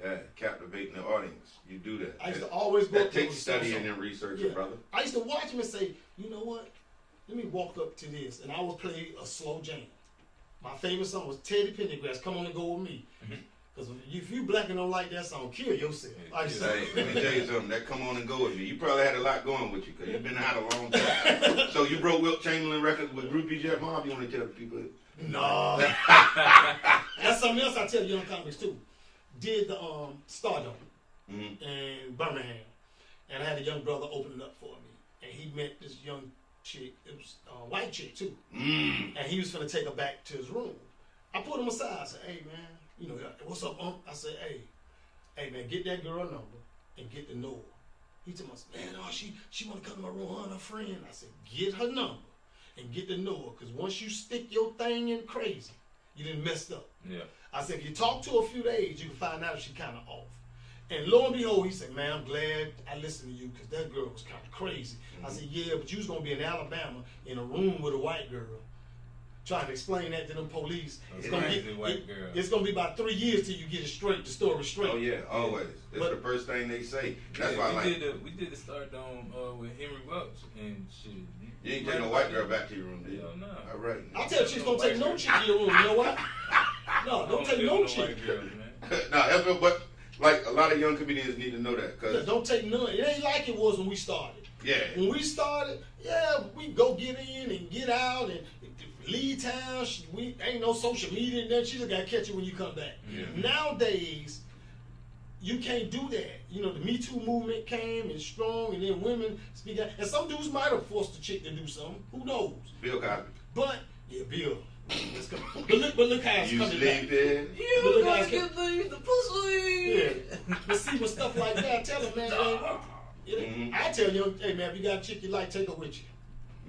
S1: Yeah, captivating the audience. You do that.
S2: I used to always go up to
S1: takes studying and researching, brother.
S2: I used to watch him and say, you know what? Let me walk up to this, and I would play a slow jam. My favorite song was Teddy Pendergrass, Come On and Go With Me. Because if you black and don't like that song, kill yourself.
S1: Let me tell you something. That Come On and Go With Me. You probably had a lot going with you because you've been out a long time. So you broke Wilt Chamberlain records with Groupies yet, Mom? You want to tell people?
S2: No. That's something else I tell young comics too. Did the Stardom in Birmingham. And I had a young brother open it up for me. And he met this young chick. It was a white chick too. And he was going to take her back to his room. I put him aside. I said, hey, man. You know, what's up, I said, hey, man, get that girl number and get to know her. He told me, man, she want to come to my room, her and her friend. I said, get her number and get to know her. Because once you stick your thing in crazy, you done messed up. Yeah. I said, if you talk to her a few days, you can find out if she kind of off. And lo and behold, he said, man, I'm glad I listened to you because that girl was kind of crazy. I said, yeah, but you was going to be in Alabama in a room with a white girl. Trying to explain that to them police. It's gonna be about 3 years till you get it straight, the story straight. Oh
S1: yeah, always. That's the first thing they say. That's why
S3: we did the start on with Henry Welch and shit.
S1: You ain't take no white girl back to your room, did you?
S3: Hell no.
S1: All right.
S2: I tell chicks don't take no chick to your room. You know what? No, don't take no chick.
S1: No, but like a lot of young comedians need to know that.
S2: Don't take none. It ain't like it was when we started.
S1: Yeah.
S2: When we started, we go get in and get out and leave town. We ain't no social media and then she just gotta catch you when you come back.
S1: Yeah.
S2: Nowadays, you can't do that. You know, the Me Too movement came and strong, and then women speak out. And some dudes might have forced the chick to do something. Who knows?
S1: Bill Cosby.
S2: But Bill. Let's go. But look how it's coming back.
S3: You guys can leave the pussy.
S2: Yeah. But see, with stuff like that, I tell them, man, it ain't working. I tell you, hey man, if you got a chick you like, take her with you.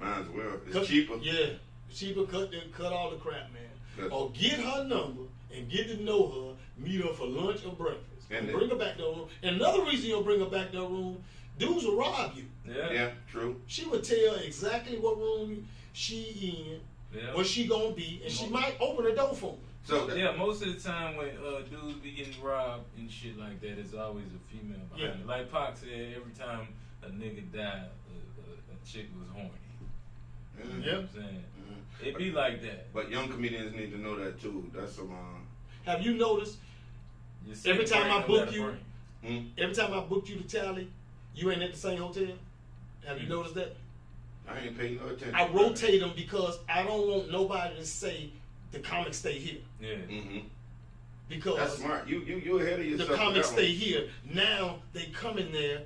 S1: Might as well. It's cheaper.
S2: Yeah, cheaper. Cut all the crap, man. Or get her number and get to know her. Meet her for lunch or breakfast. And bring her back to her room. And another reason you'll bring her back to her room, dudes will rob you.
S1: Yeah, true.
S2: She would tell exactly what room she in. Yeah. Where she gonna be, and she might open the door for me.
S3: So most of the time when dudes be getting robbed and shit like that, there's always a female behind it. Like Pac said, every time a nigga died, a chick was horny.
S2: Mm-hmm.
S3: You know what I'm saying? Mm-hmm. It be like that.
S1: But young comedians need to know that too. That's some.
S2: Have you noticed? Every time I book you, every time I booked you to Tally, you ain't at the same hotel. Have you noticed that?
S1: I ain't paying no attention.
S2: I rotate them because I don't want nobody to say the comics stay here.
S3: Yeah.
S1: Mm-hmm.
S2: Because
S1: that's smart. You ahead of yourself.
S2: The comics stay here. Now they come in there,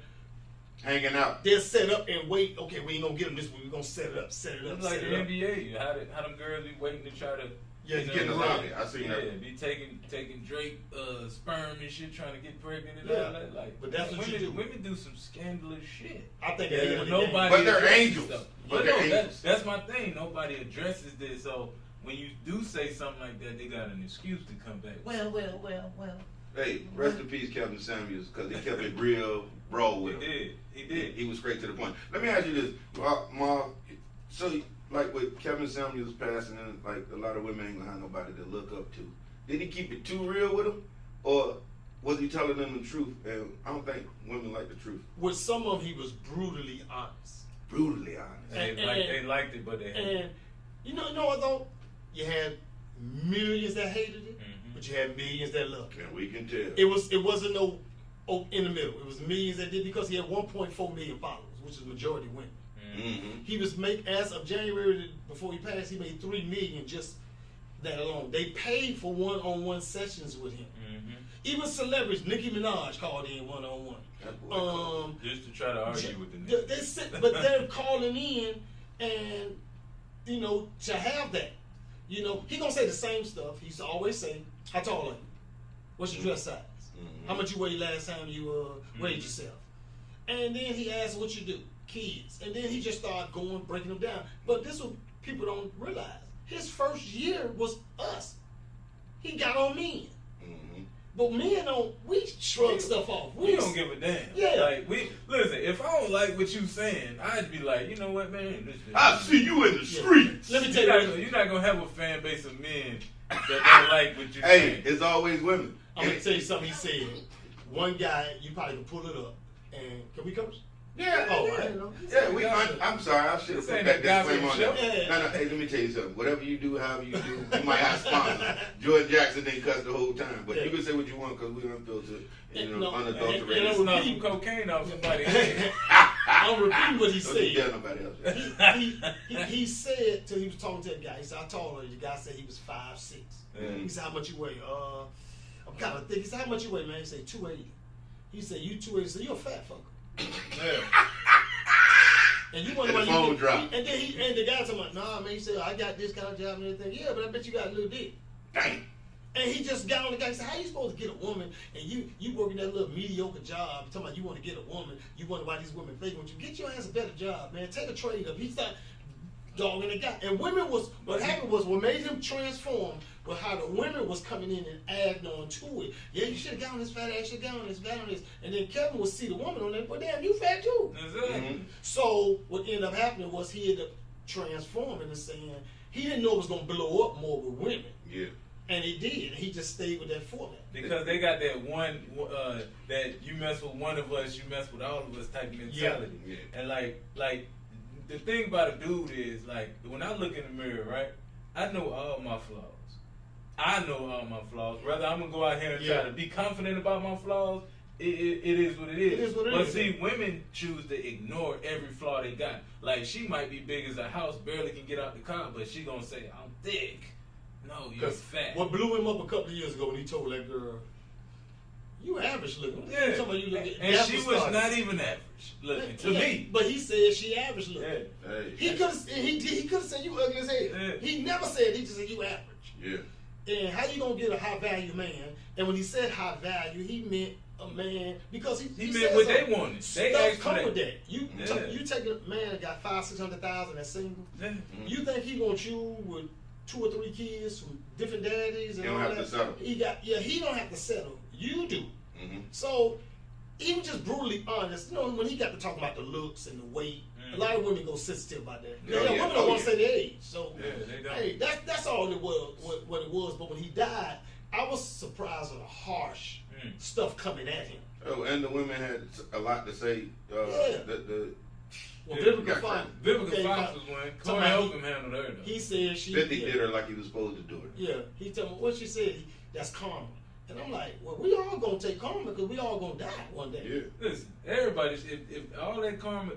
S1: hanging out.
S2: They're set up and wait. Okay, we ain't gonna get them this week. We're gonna set it up.
S3: It's like the NBA. How them girls be waiting to try to.
S1: Yeah, get in the lobby. I seen that.
S3: Yeah, be taking Drake sperm and shit, trying to get pregnant and all that. Like,
S2: but that's what
S3: women do some scandalous shit.
S2: I think
S3: nobody.
S1: But they're angels.
S3: But no, that's my thing. Nobody addresses this. So when you do say something like that, they got an excuse to come back. Well.
S1: Hey, rest in peace, Kevin Samuels, because he kept it real raw with him.
S3: He did.
S1: He was straight to the point. Let me ask you this, Marv. So, like with Kevin Samuels passing, and like a lot of women ain't gonna have nobody to look up to. Did he keep it too real with them, or was he telling them the truth? And I don't think women like the truth.
S2: With some of them, he was brutally honest.
S1: Brutally honest.
S3: They liked it, but they hated it.
S2: And you know what though? You had millions that hated it, but you had millions that loved it.
S1: And we can tell.
S2: It wasn't no in the middle. It was millions that did because he had 1.4 million followers, which is majority women.
S1: Mm-hmm.
S2: He was as of January before he passed, he made $3 million just that alone. They paid for one-on-one sessions with him. Mm-hmm. Even celebrities, Nicki Minaj called in one-on-one.
S3: Just to try to argue with the nigga.
S2: But they're calling in, and to have that, he gonna say the same stuff. He used to always say, "How tall are you? What's your dress size? Mm-hmm. How much you weighed last time you weighed yourself?" And then he asked, "What you do?" Kids, and then he just started breaking them down. But this is what people don't realize. His first year was us. He got on men. Mm-hmm. But men we shrug stuff off.
S3: We don't give a damn.
S2: Yeah.
S3: Like, listen, if I don't like what you saying, I'd be like, you know what, man?
S1: I see you in the streets.
S2: Let me tell you,
S3: you're not going to have a fan base of men that don't like what you saying.
S1: Hey, it's always women.
S2: I'm going to tell you something he said. One guy, you probably can pull it up. And can we curse?
S1: Yeah.
S2: Oh, I didn't know.
S1: Yeah, I'm sorry. I should have put that disclaimer on there. No, hey, let me tell you something. Whatever you do, however you do, you might have sponsors. Jordan Jackson didn't cuss the whole time, but you can say what you want because we're unfiltered, unadulterated.
S3: And not some cocaine off somebody.
S2: I'm repeating what he said.
S1: Don't tell nobody else.
S2: He said till he was talking to that guy. He said, "I told her." The guy said he was 5'6". He said, "How much you weigh?" I'm kind of thick. He said, "How much you weigh, man?" He said, 280. He said, "You 280?" He said, "You a fat fucker."
S1: Yeah.
S2: And you wonder
S1: why you drop.
S2: And then the guy talking about, "Nah, man," he said, "I got this kind of job and everything." Yeah, but I bet you got a little dick.
S1: Dang.
S2: And he just got on the guy and said, "How you supposed to get a woman and you working that little mediocre job, talking about you want to get a woman, you wonder why these women fake want you. Get your ass a better job, man. Take a trade up." He started dogging the guy. And what happened was what made him transform was how the women was coming in and adding on to it. Yeah, you should have got on this fat ass, should have got on this. And then Kevin would see the woman on there, but damn, you fat too.
S3: Exactly.
S2: Mm-hmm. So what ended up happening was he ended up transforming and saying he didn't know it was going to blow up more with women.
S1: Yeah. And
S2: he did. He just stayed with that format.
S3: Because they got that one, that you mess with one of us, you mess with all of us type mentality.
S1: Yeah.
S3: And like the thing about a dude is, like, when I look in the mirror, right, I know all my flaws. Whether I'm going to go out here and try to be confident about my flaws, it is what it is.
S2: It is what it
S3: but
S2: is.
S3: see, women choose to ignore every flaw they got. Like, she might be big as a house, barely can get out the car, but she gonna say, I'm thick. No, you're fat.
S2: What blew him up a couple of years ago when he told that girl, you average looking.
S3: Yeah.
S2: You looking.
S3: And she was not even average looking to me.
S2: But he said she average looking.
S1: Yeah. Hey.
S2: He could have said you ugly as hell.
S3: Yeah.
S2: He never said, he just said you average.
S1: Yeah.
S2: And how you gonna get a high value man? And when he said high value, he meant a man because he
S3: meant what they wanted. They
S2: Stuff
S3: asked
S2: come
S3: for
S2: with
S3: that.
S2: that. You take a man that got 500,000-600,000 that's single.
S3: Yeah.
S1: Mm-hmm.
S2: You think he wants you with 2 or 3 kids from different daddies and
S1: He don't
S2: all
S1: have
S2: that?
S1: to settle.
S2: He don't have to settle. You do.
S1: Mm-hmm.
S2: So he was just brutally honest. You know, when he got to talking about the looks and the weight, a lot of women go sensitive about that. Women don't want to say their age. So
S3: they don't.
S2: hey, that's all it was. What it was. But when he died, I was surprised at the harsh stuff coming at him.
S1: Oh, and the women had a lot to say.
S2: Well,
S1: Vivica
S3: Vivica Fox was one. Corey Holcomb handled her though.
S2: He said she
S1: 50 did her like he was supposed to do it.
S2: Yeah, he told me what she said. That's karma. And I'm like, well, we all gonna take karma because we all gonna die one day.
S1: Yeah.
S3: Listen, everybody, if all that karma,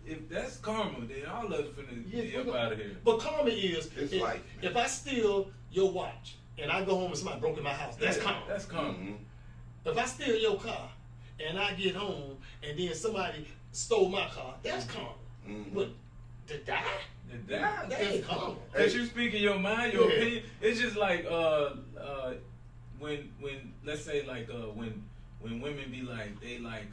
S3: if that's karma, then all of us finna be up out of here.
S2: But karma is,
S1: It's life, man.
S2: if I steal your watch and I go home and somebody broke in my house, that's karma.
S3: That's karma.
S1: Mm-hmm.
S2: If I steal your car and I get home and then somebody stole my car, that's karma.
S1: Mm-hmm.
S2: But to die, that ain't karma.
S3: Cause you speaking your mind, your opinion. It's just like when let's say like when women be like they like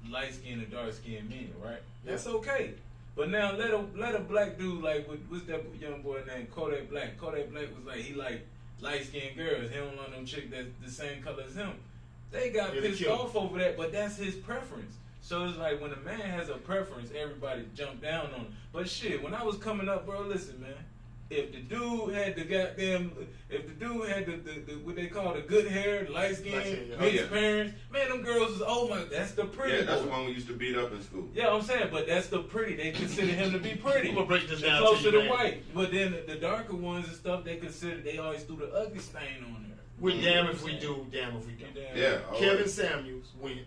S3: light skinned and dark skinned men, right? That's okay. But now let a black dude like what's that young boy named Kodak Black? Kodak Black was like he like light skinned girls. He don't want no chick that's the same color as him. They got pissed off over that, but that's his preference. So it's like when a man has a preference, everybody jump down on him. But shit, when I was coming up, bro, listen, man. If the dude had the what they call the good hair, light skin, mixed parents, man, them girls is that's the pretty.
S1: Yeah, that's
S3: boy.
S1: the one we used to beat up in school.
S3: Yeah, I'm saying, but that's the pretty. They consider him to be pretty.
S2: I'm gonna break this down
S3: closer
S2: to you,
S3: to
S2: man.
S3: white. But then the darker ones and stuff, they always threw the ugly stain on there.
S2: We're damn if we do, damn if we don't.
S1: Yeah.
S2: Kevin Samuels went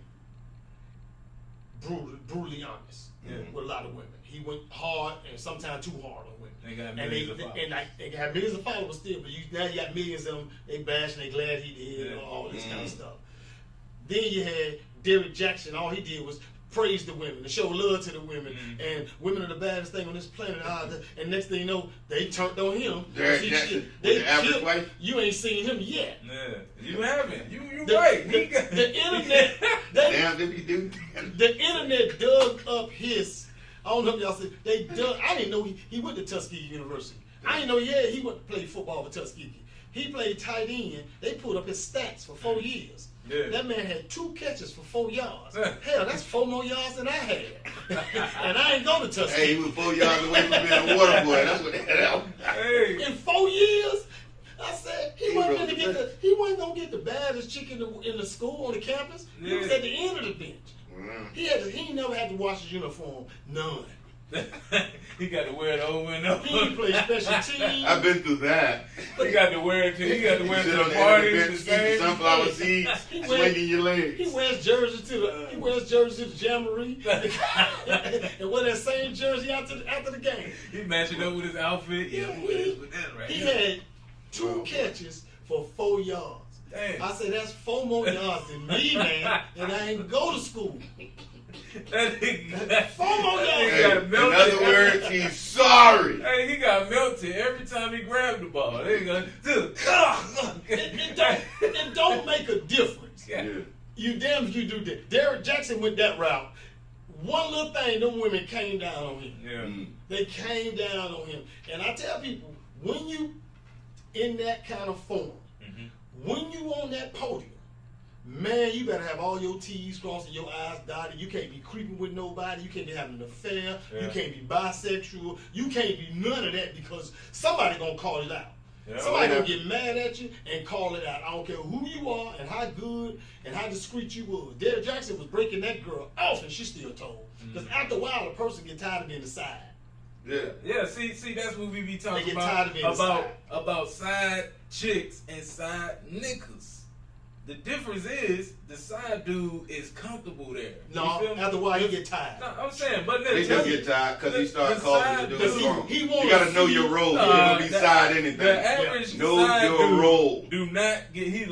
S2: brutally honest with a lot of women. He went hard and sometimes too hard on women.
S3: They got millions of followers.
S2: They got millions of followers still, but now you got millions of them. They bashing, they glad he did, all this kind of stuff. Then you had Derek Jackson. All he did was praise the women and show love to the women. And women are the baddest thing on this planet. And next thing you know, they turned on him.
S1: Derek Jackson, with the average wife.
S2: You ain't seen him yet.
S3: Yeah, you haven't. You right.
S2: The internet.
S1: Damn if you do.
S2: The internet dug up his. I don't know if y'all said they dug. I didn't know he went to Tuskegee University. I didn't know. Yeah, he went to play football for Tuskegee. He played tight end. They pulled up his stats for 4 years.
S3: Yeah.
S2: That man had 2 catches for 4 yards. Hell, that's 4 more yards than I had. And I ain't go to Tuskegee.
S1: Hey, he was 4 yards away from being a water boy. That's what they had.
S3: Hey.
S2: In 4 years, I said he wasn't gonna get the baddest chick in the school on the campus. He was at the end of the bench. He never had to wash his uniform. None.
S3: He got to wear it over and over.
S2: He didn't play special teams.
S1: I've been through that.
S3: He got to wear it to
S1: Sit
S3: the
S1: on the end of the
S3: parties,
S1: bench,
S3: the
S1: eating
S3: stage.
S1: sunflower seeds, swinging your legs.
S2: He wears jersey to the jamboree and wear that same jersey after the game.
S3: He matching up with his outfit.
S2: Yeah,
S3: with that right
S2: he
S3: here.
S2: had 2 catches for 4 yards.
S3: Damn.
S2: I said that's 4 more yards than me, man, and I ain't go to school.
S3: That nigga
S2: 4 more yards.
S3: He
S1: Hey,
S3: got
S1: in
S3: melted.
S1: other words, he's sorry.
S3: Hey, he got melted every time he grabbed the ball. They go,
S2: It don't make a difference.
S3: Yeah.
S2: You damn if you do that. Derek Jackson went that route. One little thing, them women came down on him.
S3: Yeah.
S2: They came down on him. And I tell people, when you in that kind of form, when you on that podium, man, you better have all your T's crossed and your I's dotted. You can't be creeping with nobody. You can't be having an affair.
S3: Yeah.
S2: You can't be bisexual. You can't be none of that because somebody gonna call it out.
S3: Yeah.
S2: Somebody gonna get mad at you and call it out. I don't care who you are and how good and how discreet you was. Derek Jackson was breaking that girl off and she still told. Because after a while, a person get tired of being the side.
S3: Yeah. See, that's what we be talking
S2: They get tired of being
S3: about side chicks and side niggas. The difference is the side dude is comfortable there.
S2: No, after a while he get tired.
S3: No, I'm saying, but
S1: he just get tired because he start calling you to do it wrong. You gotta know your role. You don't be side anything.
S3: The average
S1: know
S3: side
S1: your
S3: dude
S1: role.
S3: Do not get. He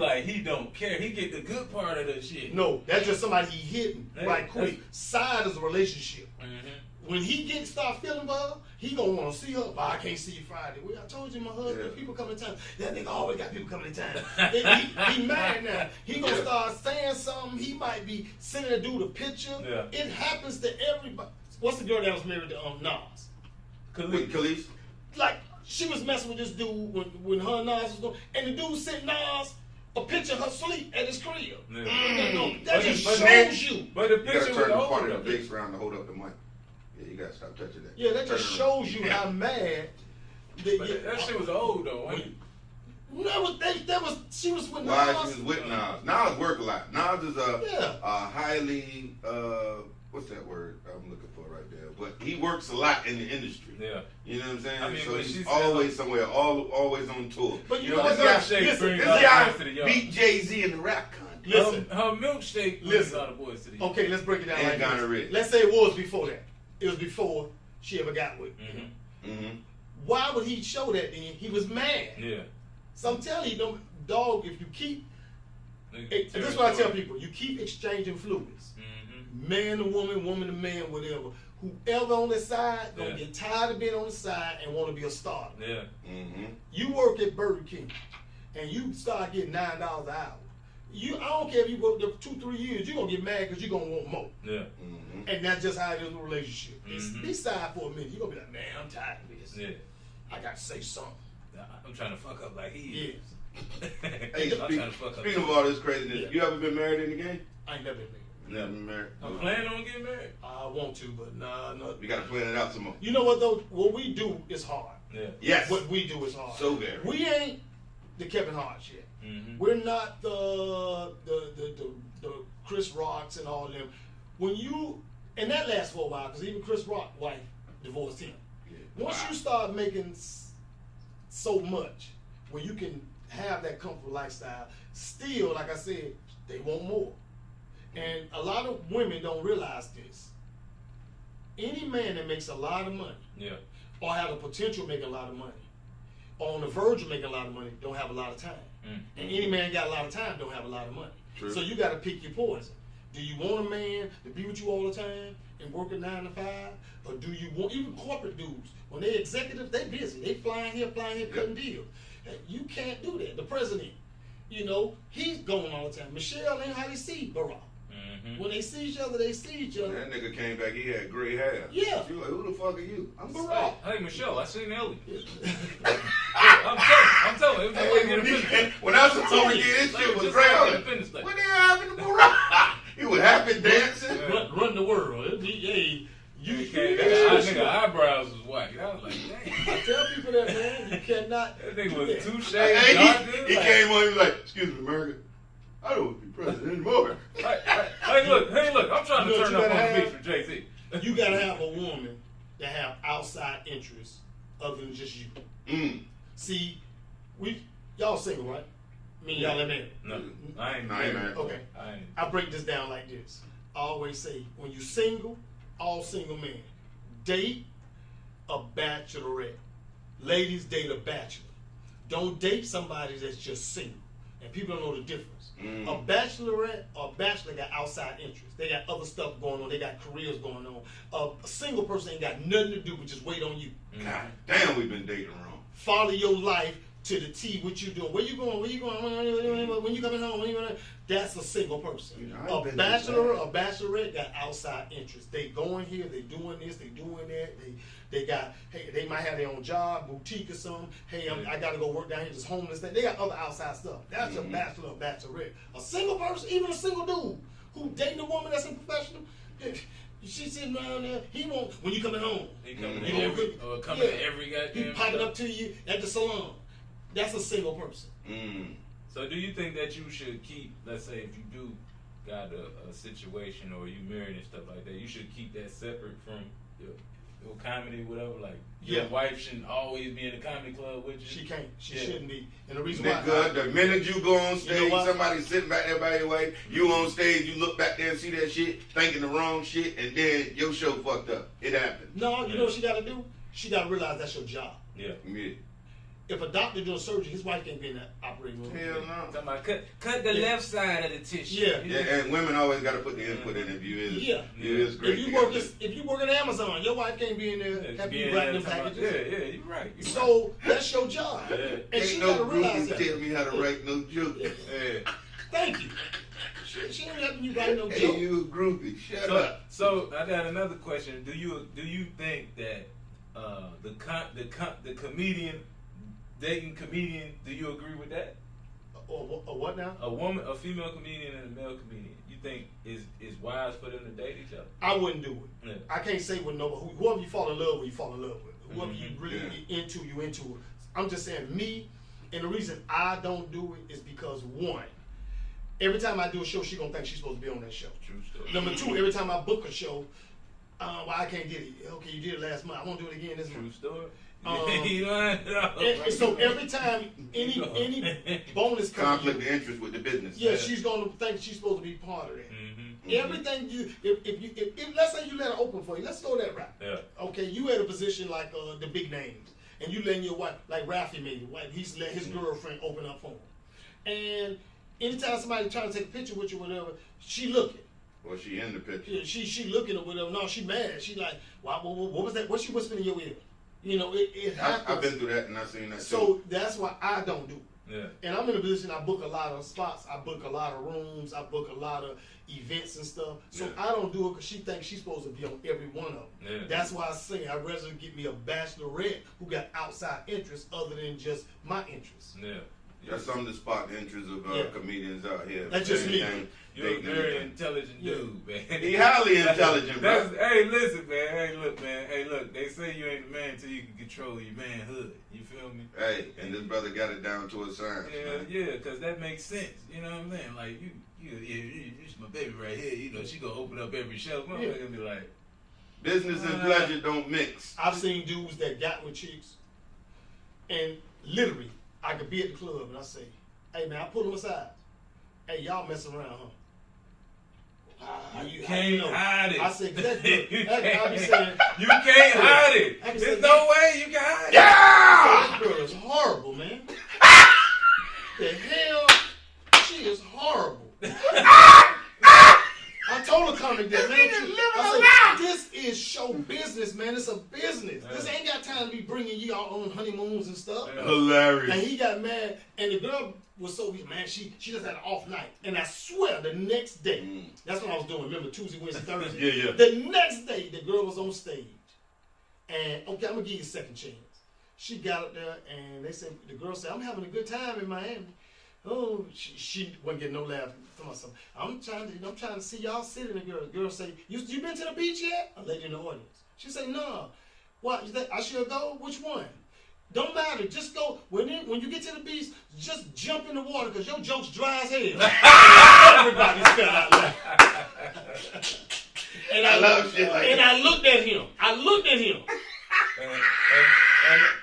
S3: don't care. He get the good part of the shit.
S2: No, that's just somebody he hitting right quick. Side is a relationship. When he start feeling her, he gonna want to see her. But I can't see you Friday. Well, I told you my husband, people coming in town. That nigga always got people coming in town. he mad now. He gonna start saying something. He might be sending a dude a picture. Yeah. It happens to everybody. What's the girl that was married to Nas?
S1: Khalees.
S2: Like she was messing with this dude when her and Nas was doing, and the dude sent Nas a picture of her sleep at his crib. Yeah. That just shows you.
S3: But the picture
S1: you gotta turn the part of the base around to hold up the mic. Yeah, you gotta stop touching that.
S2: Yeah, that just shows you how mad.
S3: That shit was old though.
S1: She was with Nas. Why she was with Nas? Nas work a lot. Nas is a highly what's that word I'm looking for right there? But he works a lot in the industry. Yeah, you know what I'm saying. I mean, so he's always somewhere, always on tour.
S2: But you know
S1: this guy beat Jay-Z in the rap contest.
S2: Listen,
S3: her milkshake. Listen, all the boys to the
S2: okay, let's break it down like this. Let's say it was before that. It was before she ever got with him. Why would he show that then? He was mad. Yeah. So I'm telling you, dog, if you keep, this is what I tell people, you keep exchanging fluids. Man to woman, woman to man, whatever. Whoever on the side gonna get tired of being on the side and want to be a starter. Yeah. You work at Burger King and you start getting $9 an hour. I don't care if you work there 2-3 years, you're gonna get mad because you're gonna want more. Yeah. And that's just how it is in a relationship. Be side for a minute. You're gonna be like, man, I'm tired of this. Yeah. I gotta say something.
S3: I'm trying to fuck up like he is.
S1: Hey, speaking of all this craziness, you ever been married in the game?
S2: I ain't never been married.
S1: Never been married.
S3: I'm planning on getting married.
S2: I want to, but no.
S1: We gotta plan it out some more.
S2: You know what though? What we do is hard.
S1: Yeah. Yes.
S2: What we do is hard.
S1: So very.
S2: We ain't the Kevin Hart's yet. We're not the Chris Rocks and all them. And that lasts for a while because even Chris Rock's wife divorced him. Yeah. Once you start making so much where you can have that comfortable lifestyle, still, like I said, they want more. And a lot of women don't realize this. Any man that makes a lot of money, or have the potential of making a lot of money, or on the verge of making a lot of money, don't have a lot of time. And any man got a lot of time don't have a lot of money. True. So you got to pick your poison. Do you want a man to be with you all the time and work a 9 to 5? Or do you want, even corporate dudes, when they executives, they busy. They flying here, cutting deals. You can't do that. The president, he's going all the time. Michelle ain't how they see Barack. When they see each other, they see each other.
S1: That nigga came back, he had gray hair.
S2: Yeah.
S1: She like, who the fuck are you?
S2: I'm Barack.
S3: Hey, Michelle, I seen Ellie. I'm telling you.
S1: When I was told to get this shit was gray hair. What the hell happened to Barack? He was happy dancing.
S2: Run the world.
S3: Nigga eyebrows was white. I was like, damn.
S2: I tell people that, man, you cannot.
S3: That nigga was 2 shades darker.
S1: He came on, he was like, excuse me, America. I don't want to be president anymore.
S3: Hey, look, I'm trying to turn up on the beach for Jay-Z.
S2: You gotta have a woman that have outside interests other than just you. See, y'all single, right? Y'all ain't married.
S3: No, I ain't married.
S2: Okay. I break this down like this. I always say, when you single, all single men, date a bachelorette. Ladies, date a bachelor. Don't date somebody that's just single. And people don't know the difference. A bachelorette or a bachelor got outside interests. They got other stuff going on. They got careers going on. A single person ain't got nothing to do but just wait on you.
S1: God damn, we've been dating wrong.
S2: Follow your life to the T. What you doing? Where you going? When you coming home? When you gonna? That's a single person. A bachelor or bachelorette got outside interests. They going here. They doing this. They doing that. They got. Hey, they might have their own job, boutique or something. Hey, I gotta go work down here. This homeless thing. They got other outside stuff. That's a bachelor or bachelorette. A single person, even a single dude who dating a woman that's a professional. She's sitting around there. He won't. When you coming home,
S3: he coming to every goddamn.
S2: He popping up to you at the salon. That's a single person.
S3: So do you think that you should keep, let's say if you do got a situation or you married and stuff like that, you should keep that separate from or comedy, whatever. Like your wife shouldn't always be in the comedy club with you.
S2: She can't. She shouldn't be. And the reason why.
S1: Good. The minute you go on stage, somebody's sitting back there by your way. You on stage, you look back there and see that shit, thinking the wrong shit, and then your show fucked up. It happened.
S2: No, you know what she got to do? She got to realize that's your job.
S1: Yeah.
S2: If a doctor doing surgery, his wife can't be in that operating room.
S1: Hell no.
S3: Talking about cut the left side of the tissue.
S2: Yeah.
S1: And women always got to put the input in if you is.
S2: Yeah.
S1: You is great.
S2: If you work at Amazon, your wife can't be in there. Have you wrapping them packages?
S3: Yeah, you're right.
S2: So that's your job.
S1: Yeah.
S2: And she got to realize that.
S1: Tell me how to write no joke.
S2: Thank you. She ain't helping you write no joke.
S1: Hey, you groupie. Shut up.
S3: So I got another question. Do you think that the comedian dating comedian? Do you agree with that?
S2: Or what now?
S3: A female comedian and a male comedian. You think is wise for them to date each other?
S2: I wouldn't do it.
S3: Yeah.
S2: I can't say with nobody. Whoever you fall in love with, you fall in love with. Whoever you really into, you into it. I'm just saying me, and the reason I don't do it is because one, every time I do a show, she gonna think she's supposed to be on that show.
S3: True story.
S2: Number two, every time I book a show, well, I can't get it. Okay, you did it last month. I won't do it again this month.
S3: True story.
S2: And so every time any bonus
S1: conflict of interest with the business.
S2: Yeah, she's gonna think she's supposed to be part of that. Everything if let's say you let her open for you, let's throw that right.
S3: Yeah.
S2: Okay, you had a position like the big names, and you letting your wife, like Ralphie made it, wife, he's let his girlfriend open up for him. And anytime somebody trying to take a picture with you, or whatever, she looking.
S1: Well, she in the picture.
S2: Yeah, she looking or whatever. No, she mad. She like, what was that? What she whispering in your ear? You know, it happens.
S1: I've been through that and I've seen that too.
S2: So that's why I don't do it.
S3: Yeah.
S2: And I'm in a position, I book a lot of spots, I book a lot of rooms, I book a lot of events and stuff. So I don't do it because she thinks she's supposed to be on every one of them.
S3: Yeah.
S2: That's why I say I'd rather get me a bachelorette who got outside interests other than just my interests.
S3: Yeah.
S1: That's something to spot the interests of comedians out here.
S2: That's just me.
S3: You're a very intelligent dude, man.
S1: He highly intelligent, bro.
S3: Hey, listen, man. Hey, look, man. Hey, look. They say you ain't the man until you can control your manhood. You feel me?
S1: Hey, and this brother got it down to a science, man.
S3: Yeah, because that makes sense. You know what I'm saying? Like, you're my baby right here. You know, she gonna open up every shelf. I'm gonna be like,
S1: business and pleasure don't mix.
S2: I've seen dudes that got with chicks, and literally, I could be at the club and I say, hey, man, I pull them aside. Hey, y'all messing around, huh?
S3: You can't hide it.
S2: I said, that girl, I be saying,
S3: you can't hide it. There's no way you can hide it.
S1: Yeah!
S2: That girl is horrible, man. The hell? She is horrible. I told her comic that, man. I said, this is show business, man. It's a business. This ain't got time to be bringing you all on honeymoons and stuff.
S1: Hilarious.
S2: And he got mad, and the girl was so man. She just had an off night, and I swear the next day, that's what I was doing. Remember Tuesday, Wednesday, Thursday.
S1: Yeah.
S2: The next day, the girl was on stage, and okay, I'm gonna give you a second chance. She got up there, and they said the girl said, "I'm having a good time in Miami." Oh, she wasn't getting no laugh. I'm trying to see y'all sitting. The girl say, "You been to the beach yet?" A lady in the audience. She say, "No." What? You think I should go? Which one? Don't matter. Just go. When you get to the beach, just jump in the water because your joke's dry as hell. Everybody fell out laughing. And I love shit like that. And I looked at him.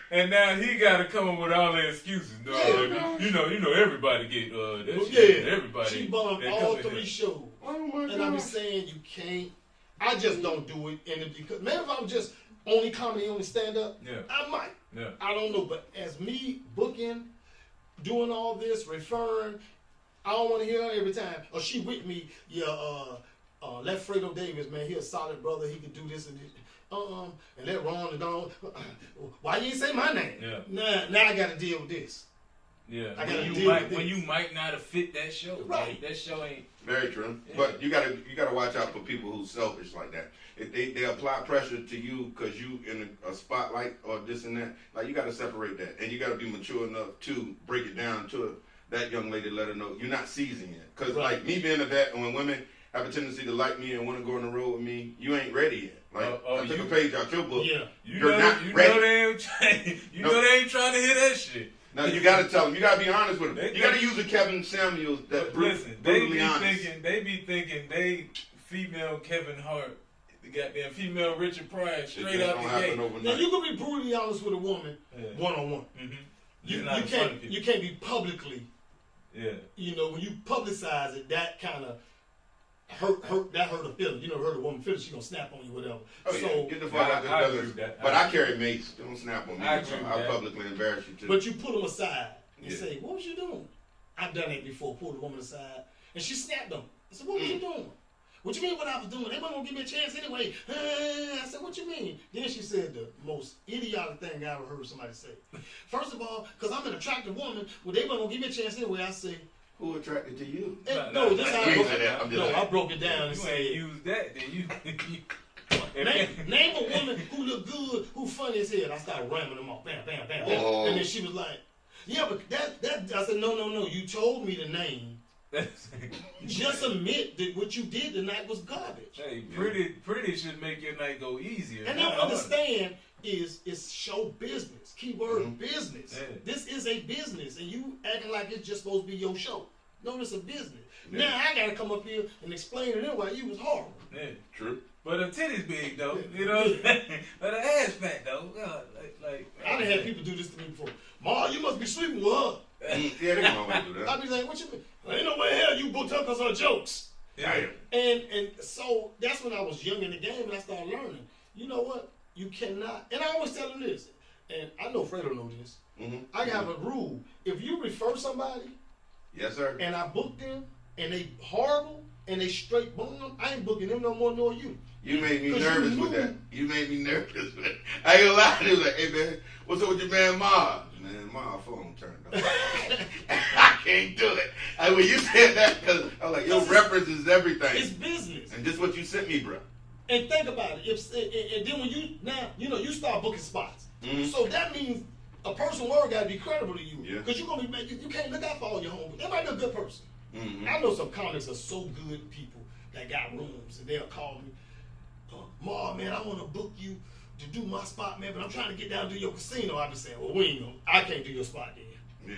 S3: And now he got to come up with all the excuses.
S2: Yeah.
S3: You know, everybody get that shit.
S2: Yeah.
S3: Everybody.
S2: She bombed all 3 shows.
S1: Oh my God.
S2: And I be saying you can't. I just don't do it. And because man, if I was just only comedy, only stand up, I might.
S3: Yeah.
S2: I don't know. But as me booking, doing all this, referring, I don't want to hear her every time. Or she with me. Let Fredo Davis, man. He a solid brother. He can do this and this. And let Ron and Don. Why you ain't say my name?
S3: Yeah.
S2: Now I got to deal with this.
S3: Yeah.
S2: I got to deal with this.
S3: When you might not have fit that show.
S2: Right.
S3: That show ain't.
S1: Very true. Yeah. But you gotta watch out for people who's selfish like that. If they apply pressure to you because you in a spotlight or this and that, like you gotta separate that, and you gotta be mature enough to break it down to that young lady, let her know you're not seizing it. Because like me being a vet, and when women have a tendency to like me and want to go on the road with me, you ain't ready yet. Like I took a page out your book.
S2: Yeah.
S1: You're not ready.
S3: They ain't trying to hear that shit.
S1: No, you gotta tell them. You gotta be honest with them. You gotta use a Kevin Samuels that brutally honest.
S3: They be thinking they female Kevin Hart the goddamn female Richard Pryor straight out the gate.
S2: Now you can be brutally honest with a woman, one on one. You can't be publicly.
S3: Yeah.
S2: You know, when you publicize it, that kind of hurt her feelings. You know, hurt a woman feelings, she gonna snap on you, whatever.
S1: Oh, so get the fuck out of there. But I carry mace. Don't snap on me. I'll publicly embarrass you too.
S2: But you pull them aside and say, "What was you doing?" I've done it before. Pulled the woman aside and she snapped on me. I said, "What was you doing?" "What you mean what I was doing? They weren't gonna give me a chance anyway." I said, "What you mean?" Then she said the most idiotic thing I ever heard somebody say. "First of all, because I'm an attractive woman, well, they weren't gonna give me a chance anyway." I said,
S1: "Who attracted to you?"
S2: No, that's how I broke it down and said,
S3: "Use that, then you."
S2: Name a woman who look good, who funny as hell. I started ramming them off, bam, bam, bam, bam. And then she was like, "Yeah, but that." I said, "No. You told me the name. Just admit that what you did tonight was garbage."
S3: Hey, pretty should make your night go easier.
S2: And I understand it's show business. Keyword business. Yeah. This is a business, and you acting like it's just supposed to be your show. No, it's a business. Yeah. Now I gotta come up here and explain to them why you was horrible.
S3: Yeah, true. But her titties big though, you know. But her ass fat though. God, like
S2: I done had people do this to me before. "Ma, you must be sleeping with her."
S1: Yeah, they gonna do that.
S2: I be like, "What you mean?" "Ain't no way hell you booked her because of her jokes."
S3: Yeah.
S2: And so that's when I was young in the game and I started learning. You know what? You cannot. And I always tell them this, and I know Fredo knows this. I have a rule: if you refer somebody,
S1: yes sir, and
S2: I book them and they horrible and they straight bomb, I ain't booking them no more nor you.
S1: You made me nervous with that. You made me nervous with that. I ain't gonna lie to you. Like, "Hey man, what's up with your man Ma?" "Man, Ma phone turned off." I can't do it. When you said that, because I was like, your reference is everything.
S2: It's business.
S1: And just what you sent me, bro.
S2: And think about it. And then when you start booking spots. So that means a person word got to be credible to you. Because you're gonna be you can't look out for all your homies. They might be a good person. I know some comics are so good people that got rooms and they'll call me, "Ma, man, I want to book you to do my spot, man, but I'm trying to get down to your casino." I be saying, "Well, I can't do your spot then."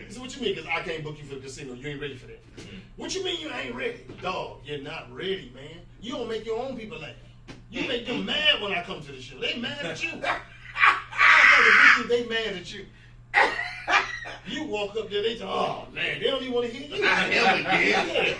S2: So what you mean? Because I can't book you for the casino. You ain't ready for that. What you mean you ain't ready? Dog, you're not ready, man. You don't make your own people laugh. You make them mad when I come to the show. They mad at you. They mad at you. You walk up there, they say, "Oh man, they don't even want to hear you."
S1: Not him again.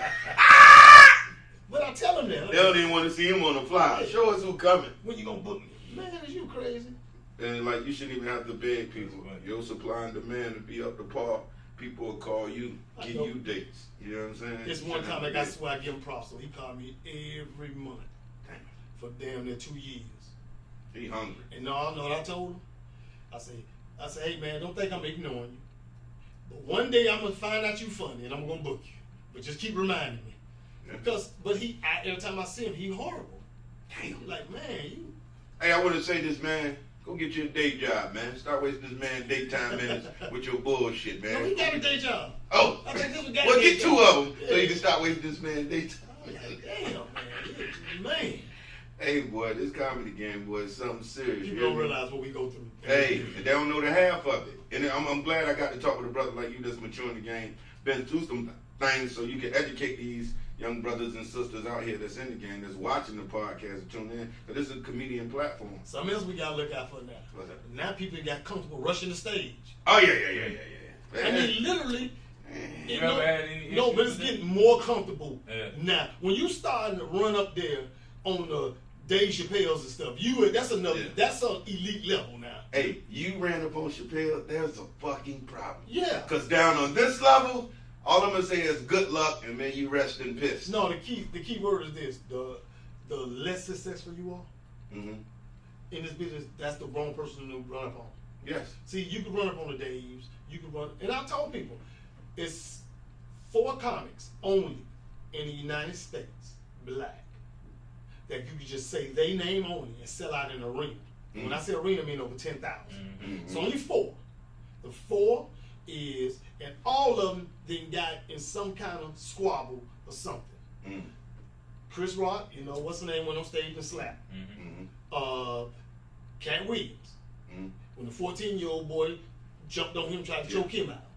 S2: But I tell them that.
S1: They don't even want to see him on the fly. Show us who coming.
S2: When you gonna book me? Man, is you crazy?
S1: And like, you shouldn't even have to beg people. Your supply and demand to be up to par. People will call you, give you dates. You know what I'm saying?
S2: It's one comic, I swear I give him props. So he called me every month for damn near 2 years.
S1: He hungry.
S2: And no, I know what I told him? I say, "Hey man, don't think I'm ignoring you. But one day I'm gonna find out you funny and I'm gonna book you. But just keep reminding me." Because every time I see him, he horrible. Damn. Like, man, you.
S1: Hey, I want to say this, man. Go get you a day job, man. Start wasting this man daytime minutes with your bullshit, man.
S2: No, he got a day job.
S1: Oh.
S2: I think this one got
S1: well,
S2: a day
S1: get two of them so you can start wasting this man daytime.
S2: Damn, man.
S1: Hey, boy, this comedy game, boy, is something serious.
S2: You don't realize what we go through.
S1: Hey, and they don't know the half of it. And I'm glad I got to talk with a brother like you that's mature in the game, been through some things so you can educate these young brothers and sisters out here that's in the game, that's watching the podcast and tune in, because this is a comedian platform.
S2: Something else we got to look out for now.
S1: What's that?
S2: Now people got comfortable rushing the stage.
S1: Oh, yeah.
S2: I mean, literally.
S3: You ever had any issues
S2: but it's getting more comfortable.
S3: Yeah.
S2: Now, when you starting to run up there on the Dave Chappelle's and stuff, that's an elite level now.
S1: Hey, you ran up on Chappelle, there's a fucking problem.
S2: Yeah.
S1: Because down on this level, all I'm gonna say is good luck, and then you rest in peace.
S2: No, the key word is this: the less successful you are in this business, that's the wrong person to run up on.
S1: Yes.
S2: See, you can run up on the Daves, you can run, and I told people, it's 4 comics only in the United States, black, that you can just say they name only and sell out in an arena. When I say arena, I mean over 10,000. It's only 4. The 4 is, and all of them then got in some kind of squabble or something. Chris Rock, what's the name, went on stage and slapped. Cat Williams, when the 14-year-old boy jumped on him, tried to choke him out.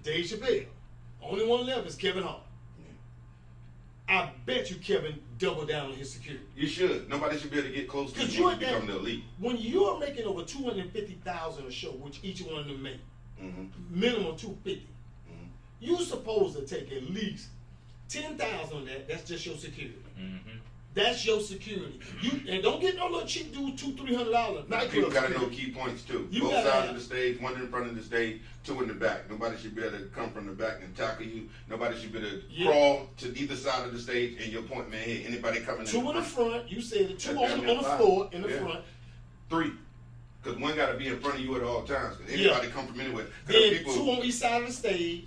S2: Dave Chappelle, only one left is Kevin Hart. I bet you Kevin doubled down on his security.
S1: You should. Nobody should be able to get close to you when you become the elite.
S2: When you're making over $250,000 a show, which each one of them make, minimum $250, you're supposed to take at least $10,000 on that. That's just your security. That's your security. And don't get no little cheap dude $200-$300.
S1: Now people gotta know key points too. Both sides of the stage, one in front of the stage, two in the back. Nobody should be able to come from the back and tackle you. Nobody should be able to crawl to either side of the stage and your point man hit. Anybody coming
S2: two in the front, you said it. Two on the floor in the front.
S1: Three. Because one gotta be in front of you at all times. Because anybody come from anywhere.
S2: Then two on each side of the stage.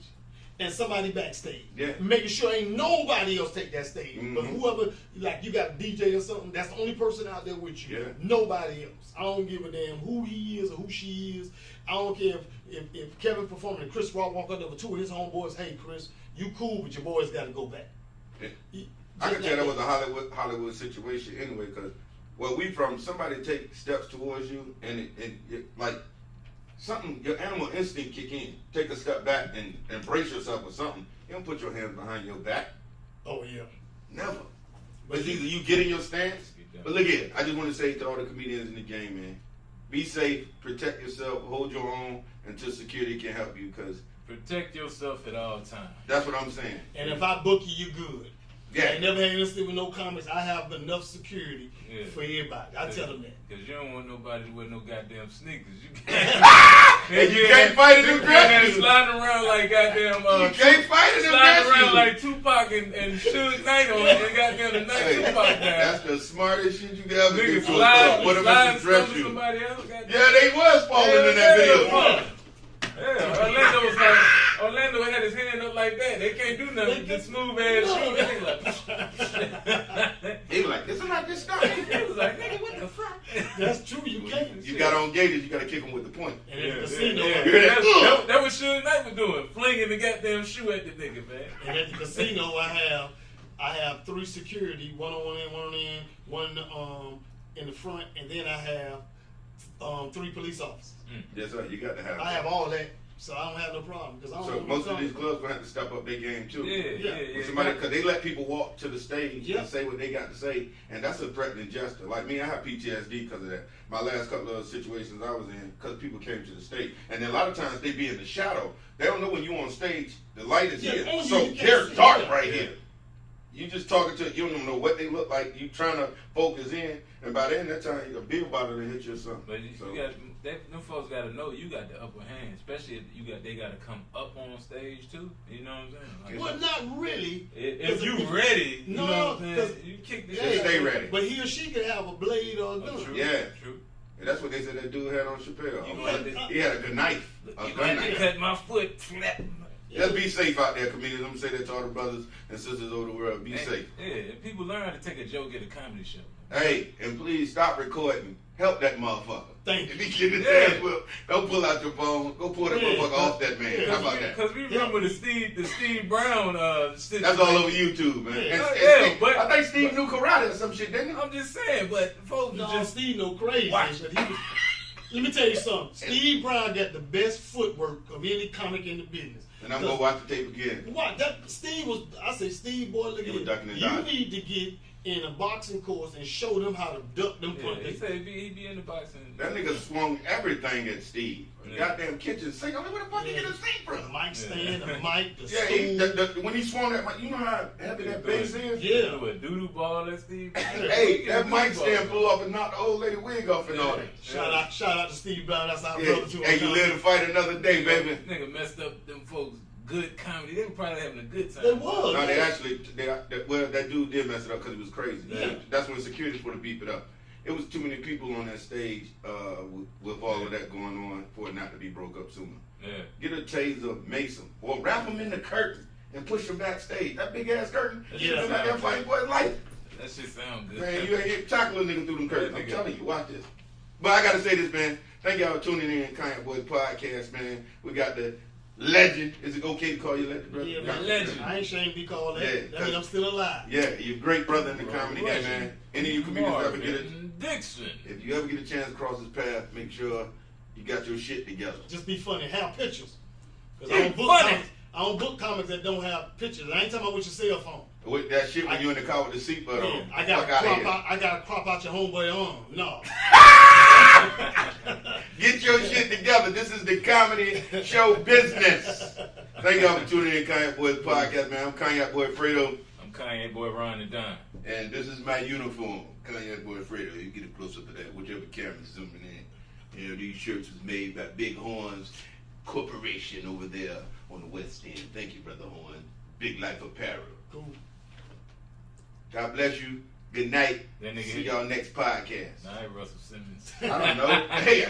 S2: And somebody backstage, making sure ain't nobody else take that stage. But whoever, like you got a DJ or something, that's the only person out there with you. Nobody else. I don't give a damn who he is or who she is. I don't care if Kevin performing and Chris Rock walk up there with two of his homeboys. Hey Chris, you cool, but your boys got to go back.
S1: I can tell that was a Hollywood situation anyway. Because where we from, somebody take steps towards you and it like. Something, your animal instinct kick in. Take a step back and brace yourself with something. You don't put your hands behind your back.
S2: Oh, yeah.
S1: Never. But it's either you get in your stance. But look at it. I just want to say to all the comedians in the game, man, be safe, protect yourself, hold your own until security can help you. Because
S3: protect yourself at all times.
S1: That's what I'm saying.
S2: And if I book you, you good.
S1: Yeah.
S2: I never had anything with no comments. I have enough security for everybody. I tell them that.
S3: Because you don't want nobody to wear no goddamn sneakers. You
S1: can't fight in them dresses.
S3: Sliding around like goddamn.
S1: You can't fight in them dresses.
S3: Sliding around like Tupac and Suge Knight on it. And goddamn the night Tupac down.
S1: That's the smartest shit you could ever do.
S3: Slide somebody else.
S1: Yeah, they was falling in that video.
S3: Yeah, Orlando had his hand up like that. They can't do nothing with the smooth ass shoe.
S1: He like, this is not this stuff.
S3: He was like, nigga, what the fuck?
S2: That's true, you can't.
S1: You got on gators, you got to kick him with the point.
S2: And in the casino,
S3: that was Suge Knight was doing, flinging the goddamn shoe at the nigga, man.
S2: And at the casino, I have 3 security, one on one end, one on the end, one in the front, and then I have 3 police officers.
S1: Yes, sir. You got to have.
S2: I have all that, so I don't have no problem.
S1: So most of these clubs gonna have to step up their game too.
S3: Yeah.
S1: Somebody, because they let people walk to the stage and say what they got to say, and that's a threatening gesture. Like me, I have PTSD because of that. My last couple of situations I was in, because people came to the stage, and then a lot of times they be in the shadow. They don't know when you on stage, the light is here, so they're dark right here. You just talking to, you don't know what they look like. You trying to focus in, and by then that time a beer bottle to hit you or something.
S3: But you got them folks got to know you got the upper hand, especially if they got to come up on stage too. You know what I'm saying?
S2: Well, not really.
S3: If you ready, you know what I'm saying? You kick the shit.
S1: Stay ready.
S2: But he or she could have a blade or a gun.
S3: True.
S1: And that's what they said that dude had on Chappelle. He had a good knife.
S3: You got to cut my foot. Flap.
S1: Just be safe out there, comedians. I'm going to say that to all the brothers and sisters over the world. Be safe.
S3: Yeah, if people learn how to take a joke at a comedy show.
S1: Hey, and please stop recording. Help that motherfucker.
S2: Thank you.
S1: If he get his ass whipped, don't pull out your phone. Go pull that motherfucker off that man. How about that?
S3: Because we remember the Steve Brown.
S1: That's all over YouTube, man.
S3: But
S1: I think Steve knew karate or some shit, didn't he?
S3: I'm just saying, but folks
S2: Steve no crazy.
S3: Watch.
S2: But let me tell you something. Steve Brown got the best footwork of any comic in the business.
S1: And I'm going to watch the tape again.
S2: What? Steve, boy, look at it. You need to get in a boxing course and show them how to duck them punches.
S3: He said he be in the boxing.
S1: That nigga swung everything at Steve. Goddamn kitchen sink. Where the fuck did he get a sink from?
S2: The mic stand, the mic, the stool.
S1: When he swung that mic, you know how heavy that bass is?
S3: Yeah. A doodoo ball at Steve.
S1: Hey, that mic stand pull off and knock the old lady wig off and all that.
S2: Shout out to Steve Brown. That's our brother too.
S1: Hey, you live to fight another day, baby.
S3: Nigga messed up them folks. Good comedy. They were probably having a good time.
S2: They was.
S1: No, they actually, that dude did mess it up because he was crazy.
S2: Yeah.
S1: That's when security would have beeped it up. It was too many people on that stage with all of that going on for it not to be broke up sooner.
S3: Yeah.
S1: Get a taser, mace him, or wrap him in the curtain and push him backstage. That big ass curtain.
S2: Yeah.
S1: Out there fighting for his life.
S3: That shit sound good.
S1: Man, you ain't hit chocolate nigga through them curtains. I'm telling you, watch this. But I gotta say this, man. Thank y'all for tuning in, Cognac Boyz podcast, man. We got the legend. Is it okay to call you legend, brother?
S2: Yeah, man.
S3: Legend.
S2: I ain't ashamed to be called that.
S1: Yeah,
S2: That means I'm still alive.
S1: Yeah, you're a great brother in the comedy game, man. Any of you comedians ever get
S3: Marvin, Dixon.
S1: if you ever get a chance to cross his path, make sure you got your shit together.
S2: Just be funny. Have pictures. Cause
S3: Yeah,
S2: I don't book comics that don't have pictures. I ain't talking about with your cell phone.
S1: With that shit when you in the car with the seatbelt on.
S2: I gotta crop out your homeboy arm. No.
S1: Get your shit together. This is the comedy show business. Thank y'all for tuning in, Cognac Boyz podcast, man. I'm Cognac Boy Fredo.
S3: I'm Cognac Boy Ron and Don.
S1: And this is my uniform, Cognac Boy Fredo. You get a close up of that, whichever camera's zooming in. You know, these shirts was made by Big Horns Corporation over there on the West End. Thank you, Brother Horn. Big Life Apparel.
S2: Cool.
S1: God bless you. Good night. See y'all next podcast.
S3: Night, Russell Simmons.
S1: I don't know. Hey.